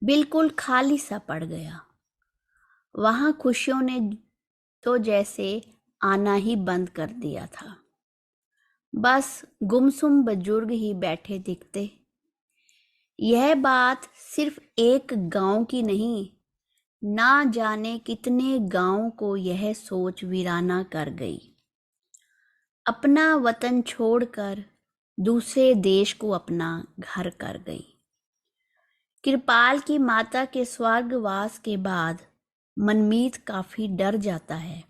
बिल्कुल खाली सा पड़ गया। वहां खुशियों ने तो जैसे आना ही बंद कर दिया था। बस गुमसुम बुजुर्ग ही बैठे दिखते। यह बात सिर्फ एक गांव की नहीं, ना जाने कितने गांव को यह सोच वीराना कर गई। अपना वतन छोड़कर दूसरे देश को अपना घर कर गई। कृपाल की माता के स्वर्गवास के बाद मनमीत काफी डर जाता है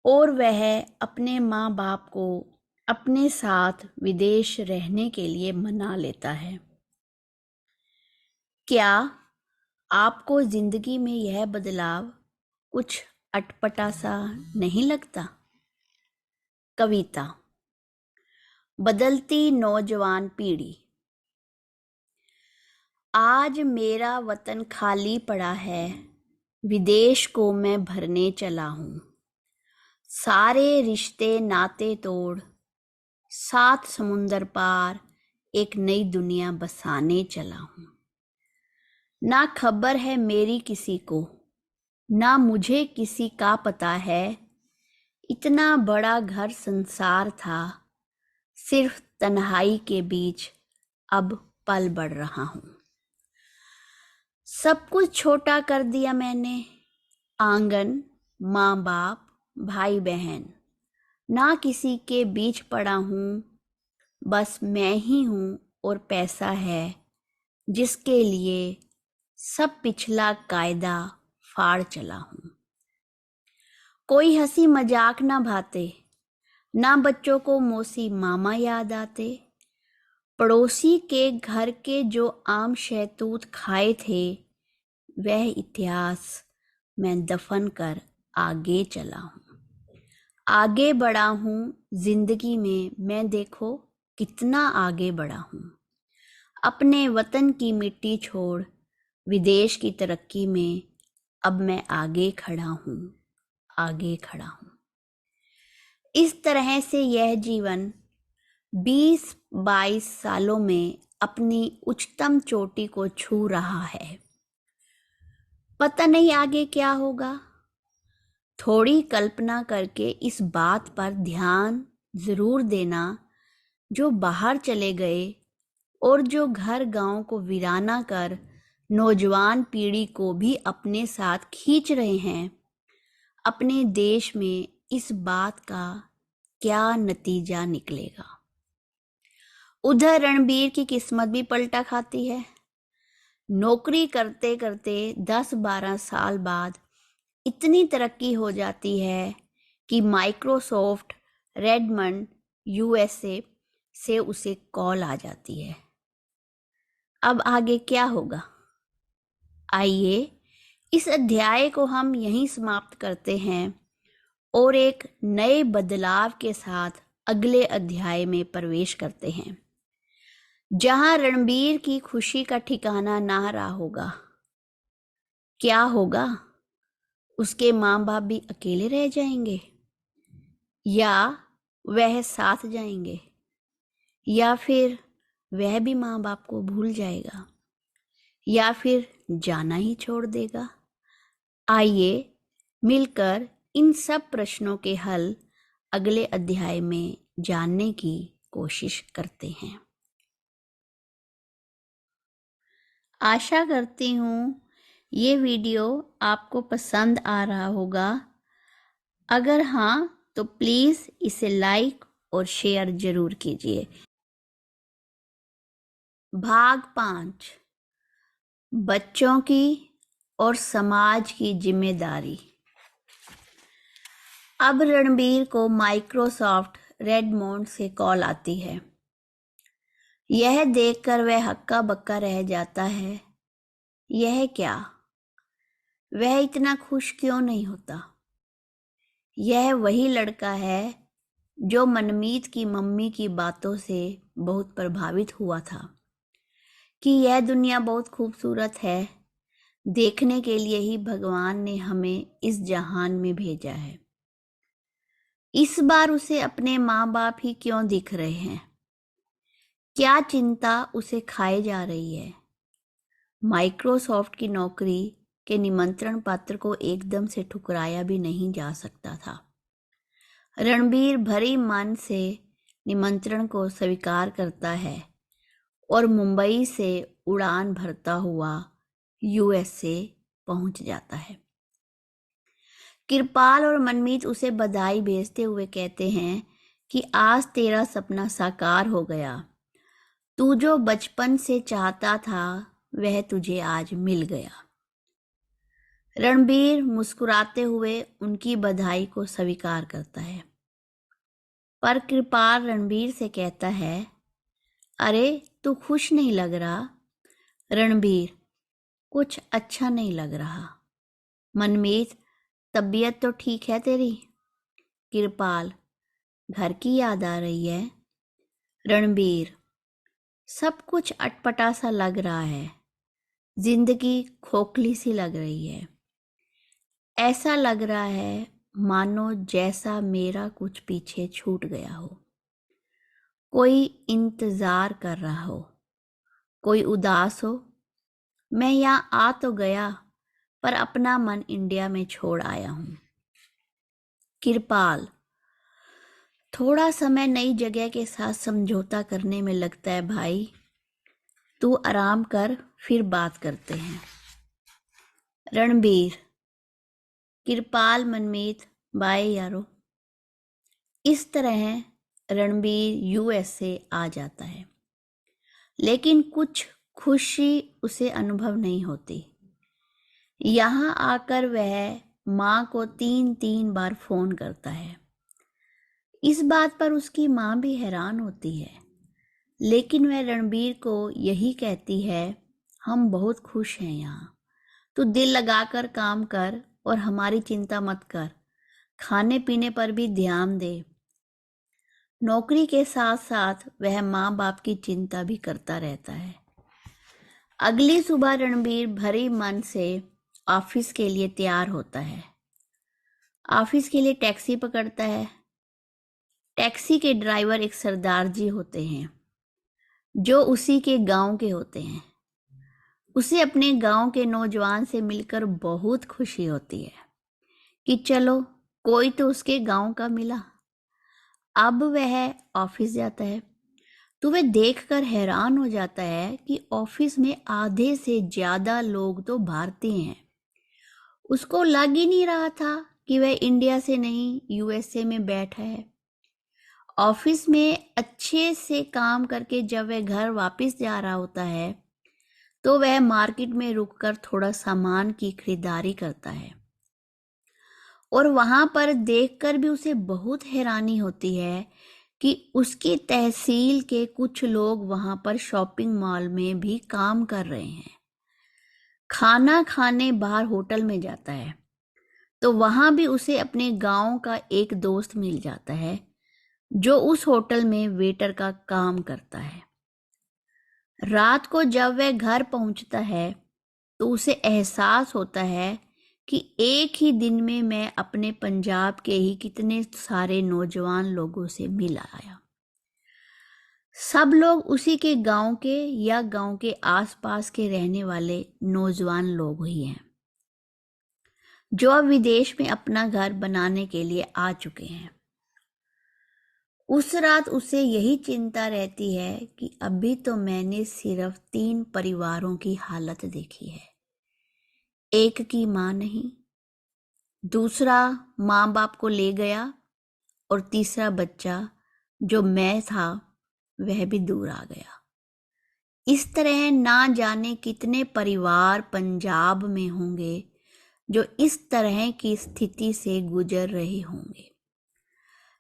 और वह अपने माँ बाप को अपने साथ विदेश रहने के लिए मना लेता है। क्या आपको जिंदगी में यह बदलाव कुछ अटपटा सा नहीं लगता? कविता। बदलती नौजवान पीढ़ी। आज मेरा वतन खाली पड़ा है, विदेश को मैं भरने चला हूँ। सारे रिश्ते नाते तोड़, 7 समुंदर पार एक नई दुनिया बसाने चला हूँ। ना खबर है मेरी किसी को, ना मुझे किसी का पता है। इतना बड़ा घर संसार था, सिर्फ तन्हाई के बीच अब पल बढ़ रहा हूँ। सब कुछ छोटा कर दिया मैंने, आंगन, माँ बाप, भाई बहन। ना किसी के बीच पड़ा हूँ, बस मैं ही हूँ और पैसा है, जिसके लिए सब पिछला कायदा फाड़ चला हूँ। कोई हंसी मजाक ना भाते, ना बच्चों को मौसी मामा याद आते। पड़ोसी के घर के जो आम शहतूत खाए थे, वह इतिहास मैं दफन कर आगे चला हूँ। आगे बढ़ा हूँ जिंदगी में मैं, देखो कितना आगे बढ़ा हूँ। अपने वतन की मिट्टी छोड़ विदेश की तरक्की में अब मैं आगे खड़ा हूँ, आगे खड़ा हूँ। इस तरह से यह जीवन 20-22 सालों में अपनी उच्चतम चोटी को छू रहा है। पता नहीं आगे क्या होगा। थोड़ी कल्पना करके इस बात पर ध्यान जरूर देना, जो बाहर चले गए और जो घर गांव को वीराना कर नौजवान पीढ़ी को भी अपने साथ खींच रहे हैं। अपने देश में इस बात का क्या नतीजा निकलेगा। उधर रणबीर की किस्मत भी पलटा खाती है। नौकरी करते करते 10-12 साल बाद इतनी तरक्की हो जाती है कि माइक्रोसॉफ्ट रेडमंड यूएसए से उसे कॉल आ जाती है। अब आगे क्या होगा? आइए इस अध्याय को हम यहीं समाप्त करते हैं और एक नए बदलाव के साथ अगले अध्याय में प्रवेश करते हैं, जहां रणबीर की खुशी का ठिकाना ना रहा होगा। क्या होगा? उसके माँ बाप भी अकेले रह जाएंगे, या वह साथ जाएंगे, या फिर वह भी माँ बाप को भूल जाएगा, या फिर जाना ही छोड़ देगा। आइए मिलकर इन सब प्रश्नों के हल अगले अध्याय में जानने की कोशिश करते हैं। आशा करती हूँ ये वीडियो आपको पसंद आ रहा होगा। अगर हाँ तो प्लीज़ इसे लाइक और शेयर जरूर कीजिए। भाग 5, बच्चों की और समाज की जिम्मेदारी। अब रणबीर को माइक्रोसॉफ्ट रेडमोंड से कॉल आती है। यह देखकर वह हक्का बक्का रह जाता है। यह क्या? वह इतना खुश क्यों नहीं होता? यह वही लड़का है जो मनमीत की मम्मी की बातों से बहुत प्रभावित हुआ था कि यह दुनिया बहुत खूबसूरत है, देखने के लिए ही भगवान ने हमें इस जहान में भेजा है। इस बार उसे अपने माँ बाप ही क्यों दिख रहे हैं? क्या चिंता उसे खाए जा रही है? माइक्रोसॉफ्ट की नौकरी के निमंत्रण पत्र को एकदम से ठुकराया भी नहीं जा सकता था। रणबीर भरी मन से निमंत्रण को स्वीकार करता है और मुंबई से उड़ान भरता हुआ यूएसए पहुंच जाता है। कृपाल और मनमीत उसे बधाई भेजते हुए कहते हैं कि आज तेरा सपना साकार हो गया। तू जो बचपन से चाहता था वह तुझे आज मिल गया। रणबीर मुस्कुराते हुए उनकी बधाई को स्वीकार करता है, पर कृपाल रणबीर से कहता है, अरे तू खुश नहीं लग रहा। रणबीर, कुछ अच्छा नहीं लग रहा। मनमीत, तबीयत तो ठीक है तेरी? कृपाल, घर की याद आ रही है। रणबीर, सब कुछ अटपटा सा लग रहा है। जिंदगी खोखली सी लग रही है। ऐसा लग रहा है मानो जैसा मेरा कुछ पीछे छूट गया हो। कोई इंतजार कर रहा हो, कोई उदास हो। मैं यहाँ आ तो गया, पर अपना मन इंडिया में छोड़ आया हूँ। किरपाल, थोड़ा समय नई जगह के साथ समझौता करने में लगता है भाई। तू आराम कर, फिर बात करते हैं। रणबीर, किरपाल मनमीत, बाय यारो। इस तरह रणबीर यूएस से आ जाता है, लेकिन कुछ खुशी उसे अनुभव नहीं होती। यहाँ आकर वह माँ को 3-3 बार फोन करता है। इस बात पर उसकी माँ भी हैरान होती है, लेकिन वह रणबीर को यही कहती है, हम बहुत खुश हैं यहाँ। तू दिल लगाकर काम कर और हमारी चिंता मत कर। खाने पीने पर भी ध्यान दे। नौकरी के साथ साथ वह माँ बाप की चिंता भी करता रहता है। अगली सुबह रणबीर भरे मन से ऑफिस के लिए तैयार होता है। ऑफिस के लिए टैक्सी पकड़ता है। टैक्सी के ड्राइवर एक सरदार जी होते हैं, जो उसी के गांव के होते हैं। उसे अपने गांव के नौजवान से मिलकर बहुत खुशी होती है कि चलो कोई तो उसके गांव का मिला। अब वह ऑफिस जाता है तो वह देखकर हैरान हो जाता है कि ऑफिस में आधे से ज्यादा लोग तो भारतीय हैं। उसको लग ही नहीं रहा था कि वह इंडिया से नहीं यूएसए में बैठा है। ऑफिस में अच्छे से काम करके जब वह घर वापस जा रहा होता है तो वह मार्केट में रुककर थोड़ा सामान की खरीदारी करता है, और वहां पर देखकर भी उसे बहुत हैरानी होती है कि उसकी तहसील के कुछ लोग वहां पर शॉपिंग मॉल में भी काम कर रहे हैं। खाना खाने बाहर होटल में जाता है तो वहां भी उसे अपने गांव का एक दोस्त मिल जाता है, जो उस होटल में वेटर का काम करता है। रात को जब वह घर पहुंचता है तो उसे एहसास होता है कि एक ही दिन में मैं अपने पंजाब के ही कितने सारे नौजवान लोगों से मिल आया। सब लोग उसी के गांव के या गांव के आसपास के रहने वाले नौजवान लोग ही हैं, जो अब विदेश में अपना घर बनाने के लिए आ चुके हैं। उस रात उसे यही चिंता रहती है कि अभी तो मैंने सिर्फ 3 परिवारों की हालत देखी है। एक की माँ नहीं, दूसरा माँ बाप को ले गया, और तीसरा बच्चा जो मैं था वह भी दूर आ गया। इस तरह ना जाने कितने परिवार पंजाब में होंगे जो इस तरह की स्थिति से गुजर रहे होंगे।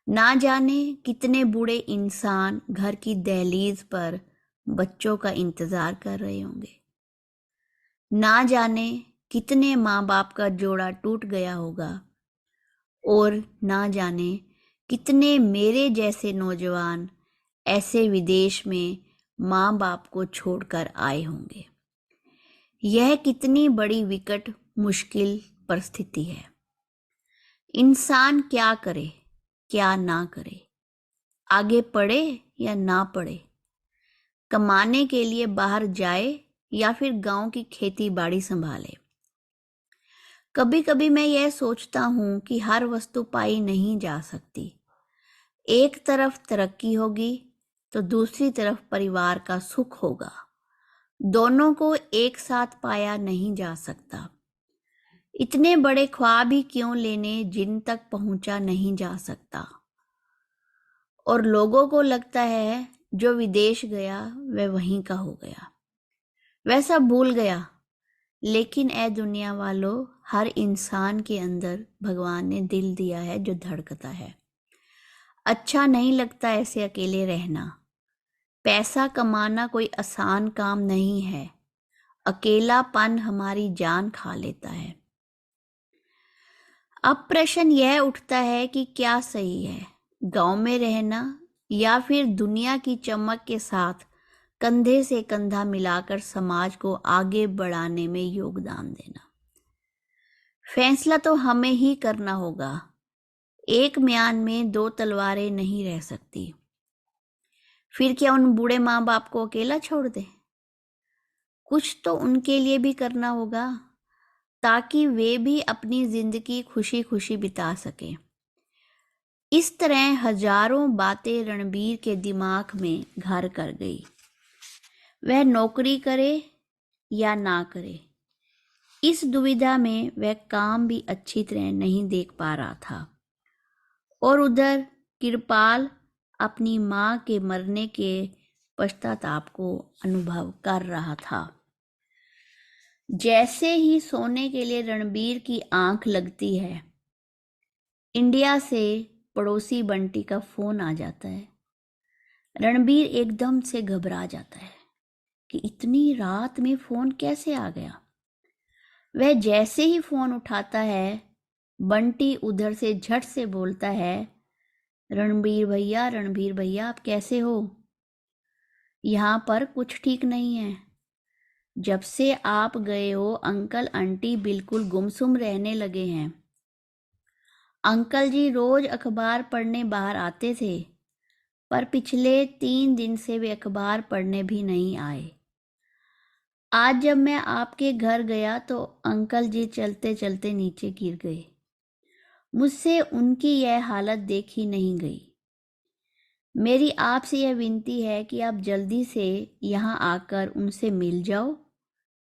ना जाने कितने बूढ़े इंसान घर की दहलीज पर बच्चों का इंतजार कर रहे होंगे। ना जाने कितने माँ बाप का जोड़ा टूट गया होगा, और ना जाने कितने मेरे जैसे नौजवान ऐसे विदेश में माँ बाप को छोड़कर आए होंगे। यह कितनी बड़ी विकट मुश्किल परिस्थिति है। इंसान क्या करे, क्या ना करे, आगे पढ़े या ना पढ़े, कमाने के लिए बाहर जाए या फिर गांव की खेती बाड़ी संभाले। कभी कभी मैं यह सोचता हूं कि हर वस्तु पाई नहीं जा सकती। एक तरफ तरक्की होगी तो दूसरी तरफ परिवार का सुख होगा। दोनों को एक साथ पाया नहीं जा सकता। इतने बड़े ख्वाब ही क्यों लेने जिन तक पहुंचा नहीं जा सकता। और लोगों को लगता है जो विदेश गया वह वहीं का हो गया, वह सब भूल गया। लेकिन ए दुनिया वालों, हर इंसान के अंदर भगवान ने दिल दिया है जो धड़कता है। अच्छा नहीं लगता ऐसे अकेले रहना। पैसा कमाना कोई आसान काम नहीं है। अकेलापन हमारी जान खा लेता है। अब प्रश्न यह उठता है कि क्या सही है, गांव में रहना या फिर दुनिया की चमक के साथ कंधे से कंधा मिलाकर समाज को आगे बढ़ाने में योगदान देना। फैसला तो हमें ही करना होगा। एक म्यान में दो तलवारें नहीं रह सकती। फिर क्या उन बूढ़े माँ बाप को अकेला छोड़ दें? कुछ तो उनके लिए भी करना होगा, ताकि वे भी अपनी जिंदगी खुशी खुशी बिता सकें। इस तरह हजारों बातें रणबीर के दिमाग में घर कर गई। वह नौकरी करे या ना करे, इस दुविधा में वह काम भी अच्छी तरह नहीं देख पा रहा था। और उधर कृपाल अपनी मां के मरने के पश्चाताप को अनुभव कर रहा था। जैसे ही सोने के लिए रणबीर की आंख लगती है, इंडिया से पड़ोसी बंटी का फोन आ जाता है। रणबीर एकदम से घबरा जाता है कि इतनी रात में फोन कैसे आ गया। वह जैसे ही फोन उठाता है, बंटी उधर से झट से बोलता है, रणबीर भैया आप कैसे हो? यहाँ पर कुछ ठीक नहीं है। जब से आप गए हो अंकल आंटी बिल्कुल गुमसुम रहने लगे हैं। अंकल जी रोज अखबार पढ़ने बाहर आते थे, पर पिछले 3 दिन से वे अखबार पढ़ने भी नहीं आए। आज जब मैं आपके घर गया तो अंकल जी चलते चलते नीचे गिर गए। मुझसे उनकी यह हालत देखी नहीं गई। मेरी आपसे यह विनती है कि आप जल्दी से यहाँ आकर उनसे मिल जाओ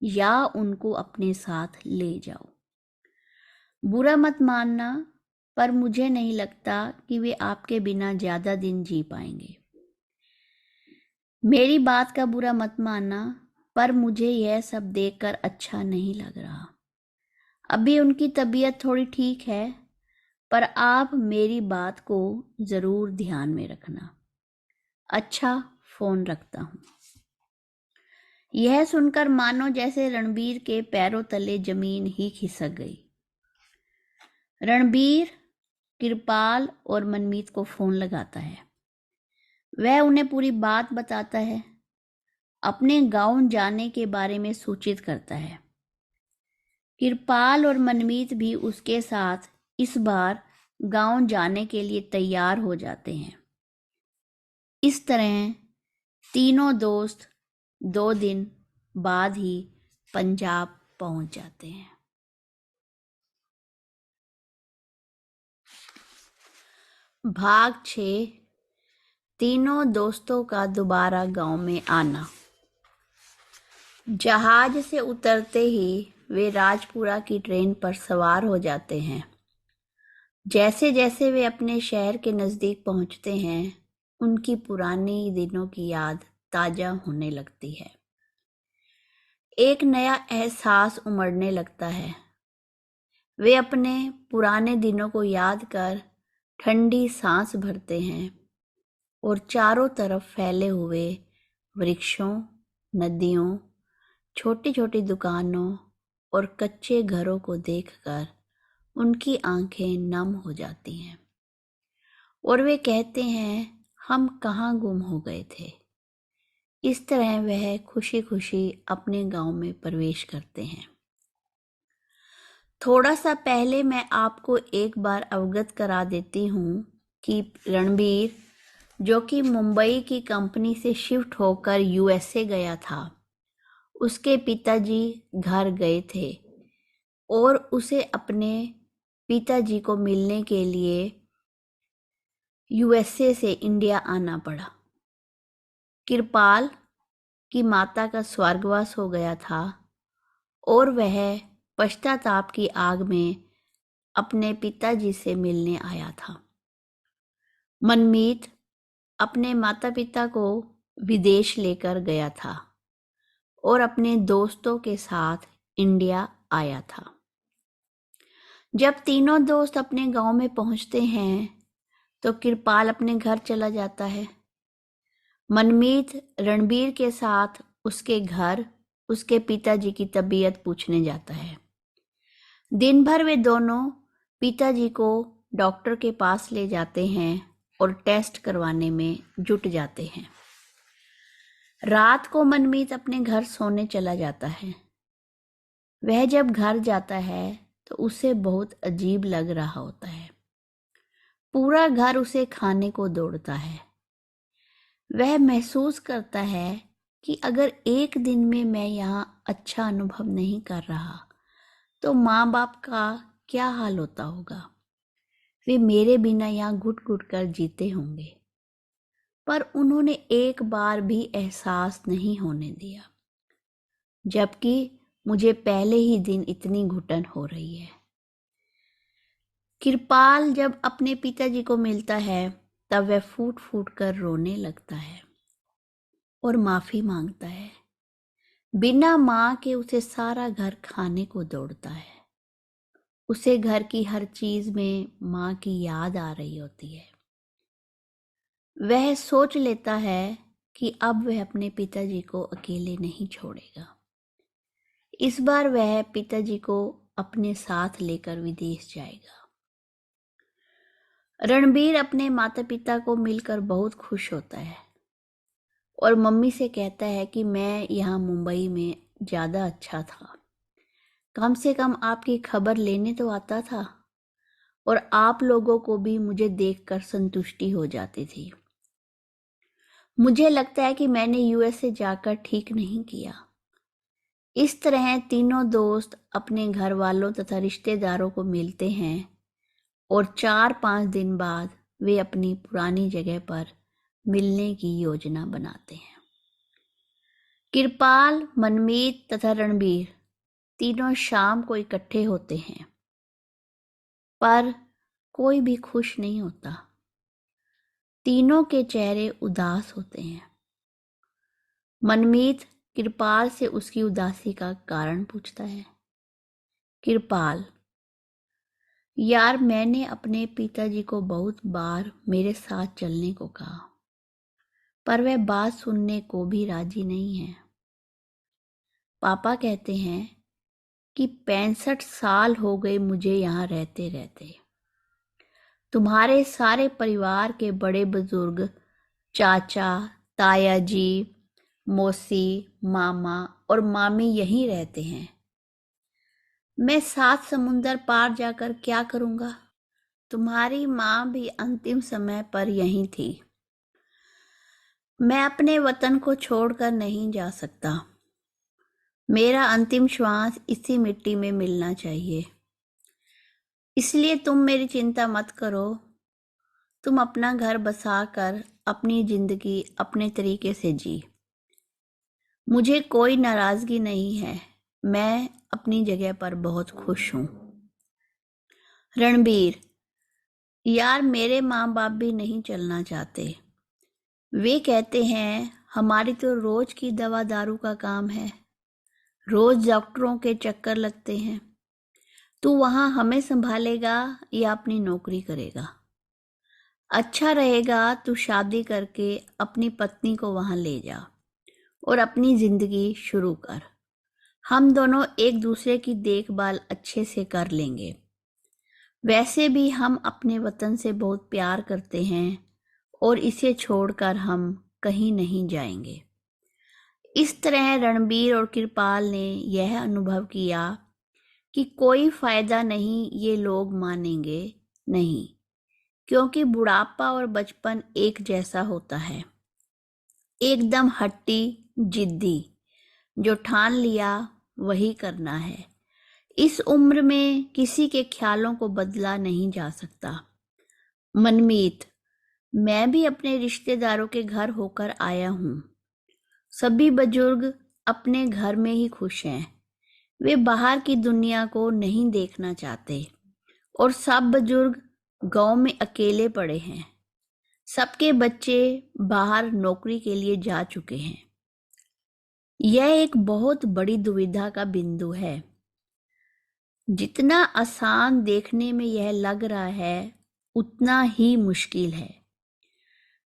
या उनको अपने साथ ले जाओ। बुरा मत मानना, पर मुझे नहीं लगता कि वे आपके बिना ज्यादा दिन जी पाएंगे। मेरी बात का बुरा मत मानना, पर मुझे यह सब देखकर अच्छा नहीं लग रहा। अभी उनकी तबीयत थोड़ी ठीक है, पर आप मेरी बात को जरूर ध्यान में रखना। अच्छा, फोन रखता हूं। यह सुनकर मानो जैसे रणबीर के पैरों तले जमीन ही खिसक गई। रणबीर कृपाल और मनमीत को फोन लगाता है। वह उन्हें पूरी बात बताता है, अपने गांव जाने के बारे में सूचित करता है। कृपाल और मनमीत भी उसके साथ इस बार गांव जाने के लिए तैयार हो जाते हैं। इस तरह तीनों दोस्त 2 दिन बाद ही पंजाब पहुंच जाते हैं। भाग 6, तीनों दोस्तों का दोबारा गांव में आना। जहाज से उतरते ही वे राजपुरा की ट्रेन पर सवार हो जाते हैं। जैसे जैसे वे अपने शहर के नजदीक पहुंचते हैं, उनकी पुरानी दिनों की याद ताजा होने लगती है। एक नया एहसास उमड़ने लगता है। वे अपने पुराने दिनों को याद कर ठंडी सांस भरते हैं और चारों तरफ फैले हुए वृक्षों, नदियों, छोटी छोटी दुकानों और कच्चे घरों को देखकर उनकी आंखें नम हो जाती हैं और वे कहते हैं, हम कहाँ गुम हो गए थे। इस तरह वह खुशी खुशी अपने गांव में प्रवेश करते हैं। थोड़ा सा पहले मैं आपको एक बार अवगत करा देती हूँ कि रणबीर, जो कि मुंबई की कंपनी से शिफ्ट होकर यूएसए गया था, उसके पिताजी घर गए थे और उसे अपने पिताजी को मिलने के लिए यूएसए से इंडिया आना पड़ा। कृपाल की माता का स्वर्गवास हो गया था और वह पश्चाताप की आग में अपने पिताजी से मिलने आया था। मनमीत अपने माता पिता को विदेश लेकर गया था और अपने दोस्तों के साथ इंडिया आया था। जब तीनों दोस्त अपने गांव में पहुंचते हैं तो कृपाल अपने घर चला जाता है। मनमीत रणबीर के साथ उसके घर उसके पिताजी की तबीयत पूछने जाता है। दिन भर वे दोनों पिताजी को डॉक्टर के पास ले जाते हैं और टेस्ट करवाने में जुट जाते हैं। रात को मनमीत अपने घर सोने चला जाता है। वह जब घर जाता है तो उसे बहुत अजीब लग रहा होता है। पूरा घर उसे खाने को दौड़ता है। वह महसूस करता है कि अगर एक दिन में मैं यहाँ अच्छा अनुभव नहीं कर रहा तो माँ बाप का क्या हाल होता होगा। वे मेरे बिना यहाँ घुट घुट कर जीते होंगे। पर उन्होंने एक बार भी एहसास नहीं होने दिया, जबकि मुझे पहले ही दिन इतनी घुटन हो रही है। कृपाल जब अपने पिताजी को मिलता है तब वह फूट फूट कर रोने लगता है और माफी मांगता है। बिना माँ के उसे सारा घर खाने को दौड़ता है। उसे घर की हर चीज में माँ की याद आ रही होती है। वह सोच लेता है कि अब वह अपने पिताजी को अकेले नहीं छोड़ेगा। इस बार वह पिताजी को अपने साथ लेकर विदेश जाएगा। रणबीर अपने माता पिता को मिलकर बहुत खुश होता है और मम्मी से कहता है कि मैं यहाँ मुंबई में ज़्यादा अच्छा था। कम से कम आपकी खबर लेने तो आता था और आप लोगों को भी मुझे देखकर संतुष्टि हो जाती थी। मुझे लगता है कि मैंने यूएसए जाकर ठीक नहीं किया। इस तरह तीनों दोस्त अपने घर वालों तथा रिश्तेदारों को मिलते हैं और 4-5 दिन बाद वे अपनी पुरानी जगह पर मिलने की योजना बनाते हैं। कृपाल, मनमीत तथा रणबीर तीनों शाम को इकट्ठे होते हैं, पर कोई भी खुश नहीं होता। तीनों के चेहरे उदास होते हैं। मनमीत कृपाल से उसकी उदासी का कारण पूछता है। कृपाल: यार, मैंने अपने पिताजी को बहुत बार मेरे साथ चलने को कहा, पर वह बात सुनने को भी राजी नहीं है। पापा कहते हैं कि 65 साल हो गए मुझे यहाँ रहते रहते। तुम्हारे सारे परिवार के बड़े बुजुर्ग, चाचा, ताया जी, मौसी, मामा और मामी यहीं रहते हैं। मैं 7 समुंदर पार जाकर क्या करूँगा? तुम्हारी माँ भी अंतिम समय पर यहीं थी। मैं अपने वतन को छोड़कर नहीं जा सकता। मेरा अंतिम श्वास इसी मिट्टी में मिलना चाहिए। इसलिए तुम मेरी चिंता मत करो। तुम अपना घर बसाकर अपनी जिंदगी अपने तरीके से जी। मुझे कोई नाराजगी नहीं है। मैं अपनी जगह पर बहुत खुश हूँ। रणबीर: यार, मेरे माँ बाप भी नहीं चलना चाहते। वे कहते हैं हमारी तो रोज की दवा दारू का काम है, रोज डॉक्टरों के चक्कर लगते हैं। तू वहां हमें संभालेगा या अपनी नौकरी करेगा? अच्छा रहेगा तू शादी करके अपनी पत्नी को वहां ले जा और अपनी जिंदगी शुरू कर। हम दोनों एक दूसरे की देखभाल अच्छे से कर लेंगे। वैसे भी हम अपने वतन से बहुत प्यार करते हैं और इसे छोड़कर हम कहीं नहीं जाएंगे। इस तरह रणबीर और कृपाल ने यह अनुभव किया कि कोई फायदा नहीं, ये लोग मानेंगे नहीं, क्योंकि बुढ़ापा और बचपन एक जैसा होता है। एकदम हट्टी, जिद्दी, जो ठान लिया वही करना है। इस उम्र में किसी के ख्यालों को बदला नहीं जा सकता। मनमीत: मैं भी अपने रिश्तेदारों के घर होकर आया हूँ। सभी बुजुर्ग अपने घर में ही खुश हैं। वे बाहर की दुनिया को नहीं देखना चाहते और सब बुजुर्ग गांव में अकेले पड़े हैं। सबके बच्चे बाहर नौकरी के लिए जा चुके हैं। यह एक बहुत बड़ी दुविधा का बिंदु है। जितना आसान देखने में यह लग रहा है, उतना ही मुश्किल है,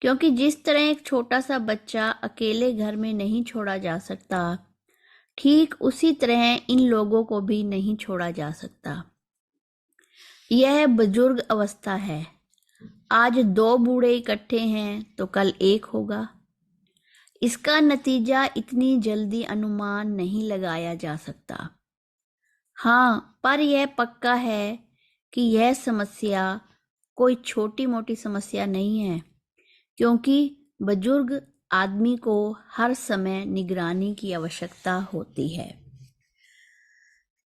क्योंकि जिस तरह एक छोटा सा बच्चा अकेले घर में नहीं छोड़ा जा सकता, ठीक उसी तरह इन लोगों को भी नहीं छोड़ा जा सकता। यह बुजुर्ग अवस्था है। आज 2 बूढ़े इकट्ठे हैं तो कल एक होगा। इसका नतीजा इतनी जल्दी अनुमान नहीं लगाया जा सकता। हाँ, पर यह पक्का है कि यह समस्या कोई छोटी मोटी समस्या नहीं है, क्योंकि बुजुर्ग आदमी को हर समय निगरानी की आवश्यकता होती है।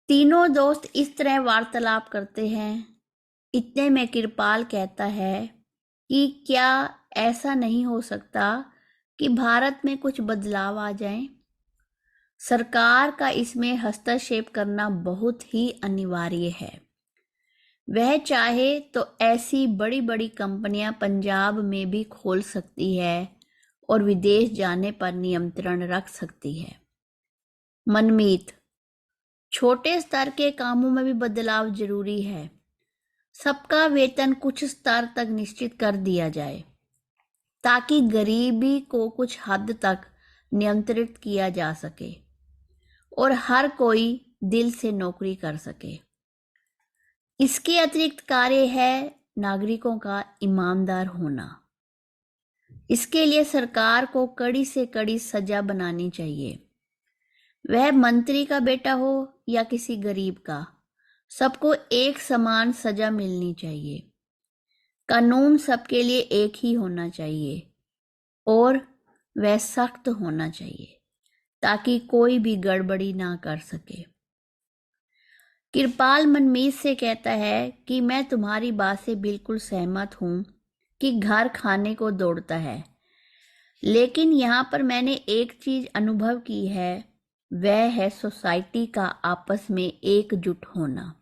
तीनों दोस्त इस तरह वार्तालाप करते हैं। इतने में कृपाल कहता है कि क्या ऐसा नहीं हो सकता कि भारत में कुछ बदलाव आ जाए? सरकार का इसमें हस्तक्षेप करना बहुत ही अनिवार्य है। वह चाहे तो ऐसी बड़ी बड़ी कंपनियां पंजाब में भी खोल सकती है और विदेश जाने पर नियंत्रण रख सकती है। मनमीत, छोटे स्तर के कामों में भी बदलाव जरूरी है। सबका वेतन कुछ स्तर तक निश्चित कर दिया जाए ताकि गरीबी को कुछ हद तक नियंत्रित किया जा सके और हर कोई दिल से नौकरी कर सके। इसके अतिरिक्त कार्य है नागरिकों का ईमानदार होना। इसके लिए सरकार को कड़ी से कड़ी सजा बनानी चाहिए। वह मंत्री का बेटा हो या किसी गरीब का, सबको एक समान सजा मिलनी चाहिए। कानून सबके लिए एक ही होना चाहिए और वह सख्त होना चाहिए ताकि कोई भी गड़बड़ी ना कर सके। कृपाल मनमीत से कहता है कि मैं तुम्हारी बात से बिल्कुल सहमत हूं कि घर खाने को दौड़ता है, लेकिन यहाँ पर मैंने एक चीज अनुभव की है, वह है सोसाइटी का आपस में एकजुट होना।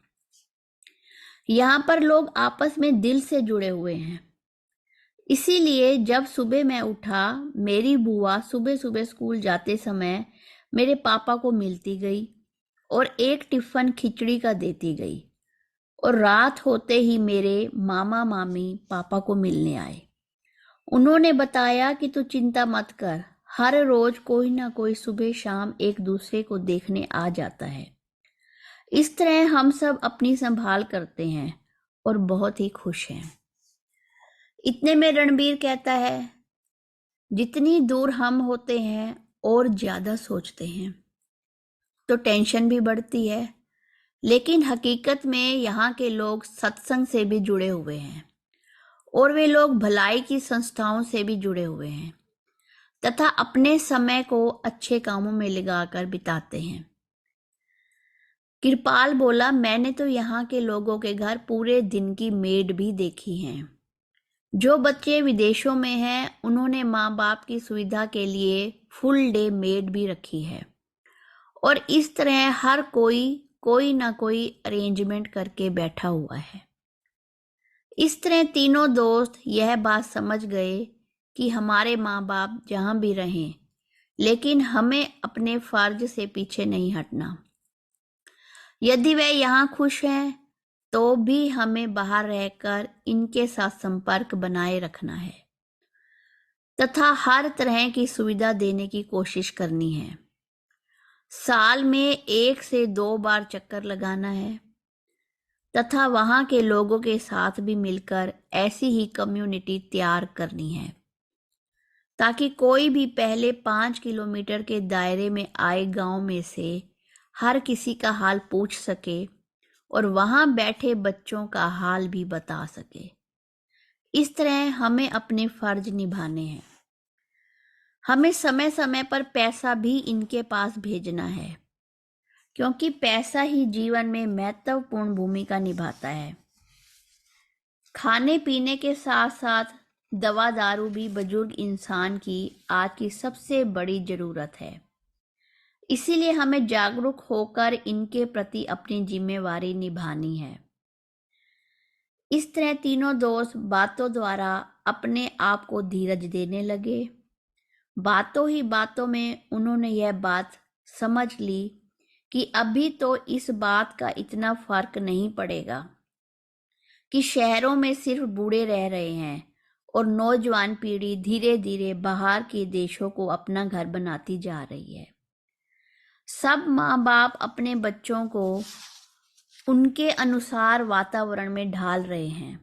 यहाँ पर लोग आपस में दिल से जुड़े हुए हैं। इसीलिए जब सुबह मैं उठा, मेरी बुआ सुबह सुबह स्कूल जाते समय मेरे पापा को मिलती गई और एक टिफिन खिचड़ी का देती गई, और रात होते ही मेरे मामा मामी पापा को मिलने आए। उन्होंने बताया कि तू चिंता मत कर, हर रोज कोई ना कोई सुबह शाम एक दूसरे को देखने आ जाता है। इस तरह हम सब अपनी संभाल करते हैं और बहुत ही खुश हैं। इतने में रणबीर कहता है, जितनी दूर हम होते हैं और ज्यादा सोचते हैं तो टेंशन भी बढ़ती है, लेकिन हकीकत में यहाँ के लोग सत्संग से भी जुड़े हुए हैं और वे लोग भलाई की संस्थाओं से भी जुड़े हुए हैं तथा अपने समय को अच्छे कामों में लगाकर बिताते हैं। कृपाल बोला, मैंने तो यहाँ के लोगों के घर पूरे दिन की मेड भी देखी हैं। जो बच्चे विदेशों में हैं उन्होंने माँ बाप की सुविधा के लिए फुल डे मेड भी रखी है, और इस तरह हर कोई ना कोई अरेंजमेंट करके बैठा हुआ है। इस तरह तीनों दोस्त यह बात समझ गए कि हमारे माँ बाप जहां भी रहें, लेकिन हमें अपने फर्ज से पीछे नहीं हटना। यदि वे यहाँ खुश हैं तो भी हमें बाहर रहकर इनके साथ संपर्क बनाए रखना है तथा हर तरह की सुविधा देने की कोशिश करनी है। साल में 1 से 2 बार चक्कर लगाना है तथा वहां के लोगों के साथ भी मिलकर ऐसी ही कम्युनिटी तैयार करनी है ताकि कोई भी पहले 5 किलोमीटर के दायरे में आए गांव में से हर किसी का हाल पूछ सके और वहां बैठे बच्चों का हाल भी बता सके। इस तरह हमें अपने फर्ज निभाने हैं। हमें समय समय पर पैसा भी इनके पास भेजना है, क्योंकि पैसा ही जीवन में महत्वपूर्ण भूमिका निभाता है। खाने पीने के साथ साथ दवा दारू भी बुजुर्ग इंसान की आज की सबसे बड़ी जरूरत है। इसीलिए हमें जागरूक होकर इनके प्रति अपनी जिम्मेवारी निभानी है। इस तरह तीनों दोस्त बातों द्वारा अपने आप को धीरज देने लगे। बातों ही बातों में उन्होंने यह बात समझ ली कि अभी तो इस बात का इतना फर्क नहीं पड़ेगा कि शहरों में सिर्फ बूढ़े रह रहे हैं और नौजवान पीढ़ी धीरे धीरे बाहर के देशों को अपना घर बनाती जा रही है। सब माँ बाप अपने बच्चों को उनके अनुसार वातावरण में ढाल रहे हैं,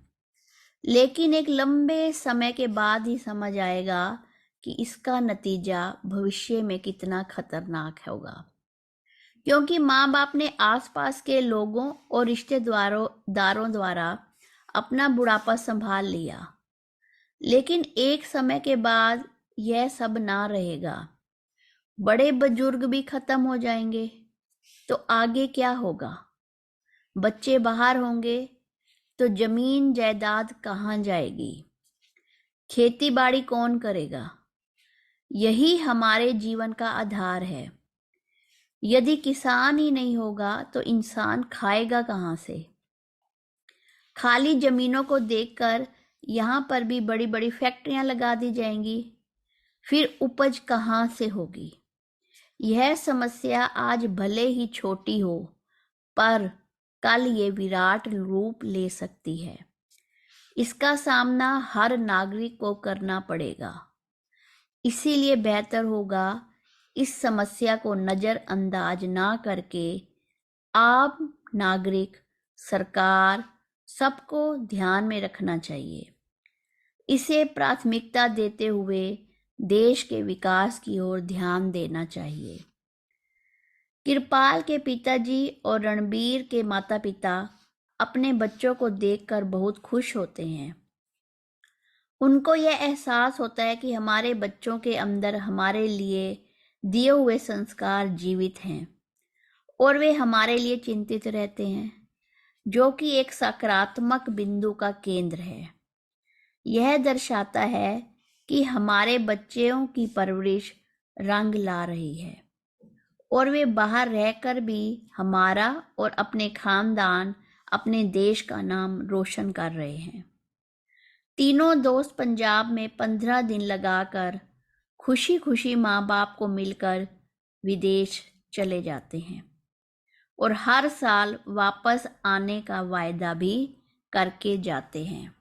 लेकिन एक लंबे समय के बाद ही समझ आएगा कि इसका नतीजा भविष्य में कितना खतरनाक होगा, क्योंकि माँ बाप ने आसपास के लोगों और रिश्तेदारों द्वारा अपना बुढ़ापा संभाल लिया, लेकिन एक समय के बाद यह सब ना रहेगा। बड़े बुजुर्ग भी खत्म हो जाएंगे, तो आगे क्या होगा? बच्चे बाहर होंगे तो जमीन जायदाद कहाँ जाएगी? खेती बाड़ी कौन करेगा? यही हमारे जीवन का आधार है। यदि किसान ही नहीं होगा तो इंसान खाएगा कहाँ से? खाली जमीनों को देखकर यहाँ पर भी बड़ी बड़ी फैक्ट्रियां लगा दी जाएंगी, फिर उपज कहाँ से होगी? यह समस्या आज भले ही छोटी हो, पर कल ये विराट रूप ले सकती है। इसका सामना हर नागरिक को करना पड़ेगा। इसीलिए बेहतर होगा इस समस्या को नजरअंदाज ना करके आम नागरिक, सरकार, सबको ध्यान में रखना चाहिए। इसे प्राथमिकता देते हुए देश के विकास की ओर ध्यान देना चाहिए। कृपाल के पिताजी और रणबीर के माता पिता अपने बच्चों को देखकर बहुत खुश होते हैं। उनको यह एहसास होता है कि हमारे बच्चों के अंदर हमारे लिए दिए हुए संस्कार जीवित हैं और वे हमारे लिए चिंतित रहते हैं, जो कि एक सकारात्मक बिंदु का केंद्र है। यह दर्शाता है कि हमारे बच्चों की परवरिश रंग ला रही है और वे बाहर रहकर भी हमारा और अपने खानदान, अपने देश का नाम रोशन कर रहे हैं। तीनों दोस्त पंजाब में 15 दिन लगाकर खुशी खुशी माँ बाप को मिलकर विदेश चले जाते हैं और हर साल वापस आने का वायदा भी करके जाते हैं।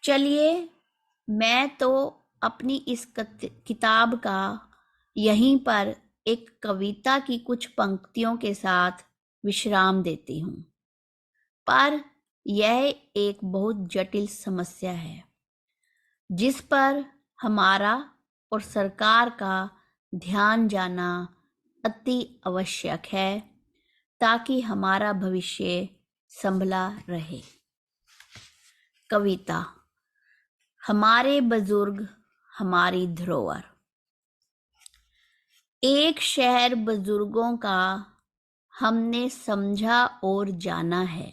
चलिए, मैं तो अपनी इस किताब का यहीं पर एक कविता की कुछ पंक्तियों के साथ विश्राम देती हूँ, पर यह एक बहुत जटिल समस्या है जिस पर हमारा और सरकार का ध्यान जाना अति आवश्यक है, ताकि हमारा भविष्य संभला रहे। कविता। हमारे बुजुर्ग हमारी धरोहर। एक शहर बुजुर्गों का हमने समझा और जाना है,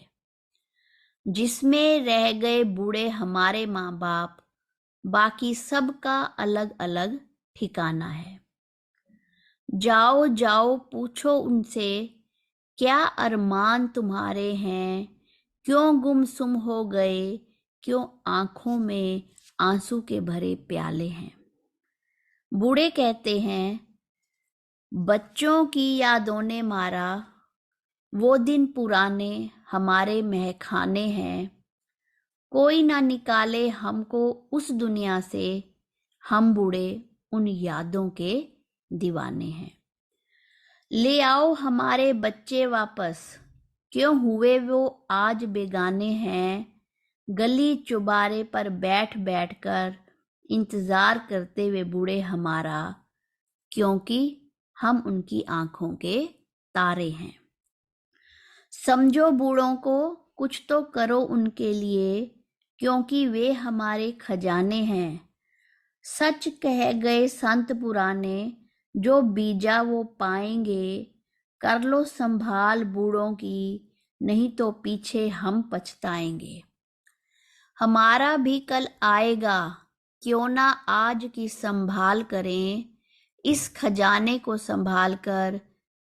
जिसमें रह गए बूढ़े हमारे माँ बाप, बाकी सबका अलग अलग ठिकाना है। जाओ जाओ पूछो उनसे, क्या अरमान तुम्हारे हैं? क्यों गुमसुम हो गए? क्यों आंखों में आंसू के भरे प्याले हैं? बूढ़े कहते हैं, बच्चों की यादों ने मारा, वो दिन पुराने हमारे महखाने हैं। कोई ना निकाले हमको उस दुनिया से, हम बूढ़े उन यादों के दीवाने हैं। ले आओ हमारे बच्चे वापस, क्यों हुए वो आज बेगाने हैं। गली चुबारे पर बैठ बैठ कर इंतजार करते हुए बूढ़े हमारा, क्योंकि हम उनकी आंखों के तारे हैं। समझो बूढ़ों को, कुछ तो करो उनके लिए, क्योंकि वे हमारे खजाने हैं। सच कह गए संत पुराने, जो बीजा वो पाएंगे। कर लो संभाल बूढ़ों की, नहीं तो पीछे हम पछताएंगे। हमारा भी कल आएगा, क्यों ना आज की संभाल करें। इस खजाने को संभाल कर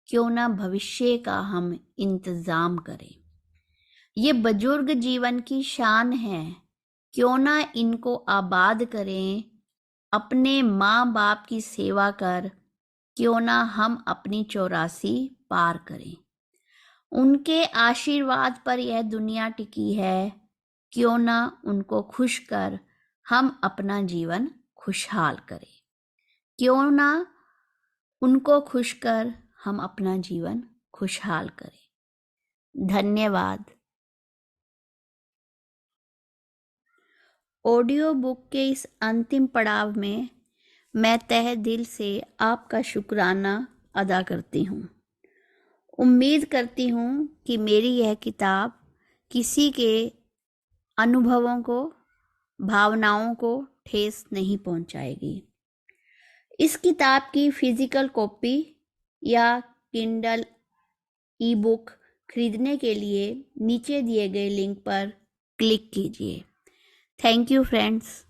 क्यों ना भविष्य का हम इंतजाम करें। ये बुजुर्ग जीवन की शान है, क्यों ना इनको आबाद करें। अपने माँ बाप की सेवा कर, क्यों ना हम अपनी 84 पार करें। उनके आशीर्वाद पर यह दुनिया टिकी है, क्यों ना उनको खुश कर हम अपना जीवन खुशहाल करें। क्यों ना उनको खुश कर हम अपना जीवन खुशहाल करें। धन्यवाद। ऑडियो बुक के इस अंतिम पड़ाव में मैं तहे दिल से आपका शुक्राना अदा करती हूँ। उम्मीद करती हूँ कि मेरी यह किताब किसी के अनुभवों को, भावनाओं को ठेस नहीं पहुंचाएगी। इस किताब की फिजिकल कॉपी या किंडल ई बुक खरीदने के लिए नीचे दिए गए लिंक पर क्लिक कीजिए। Thank you friends.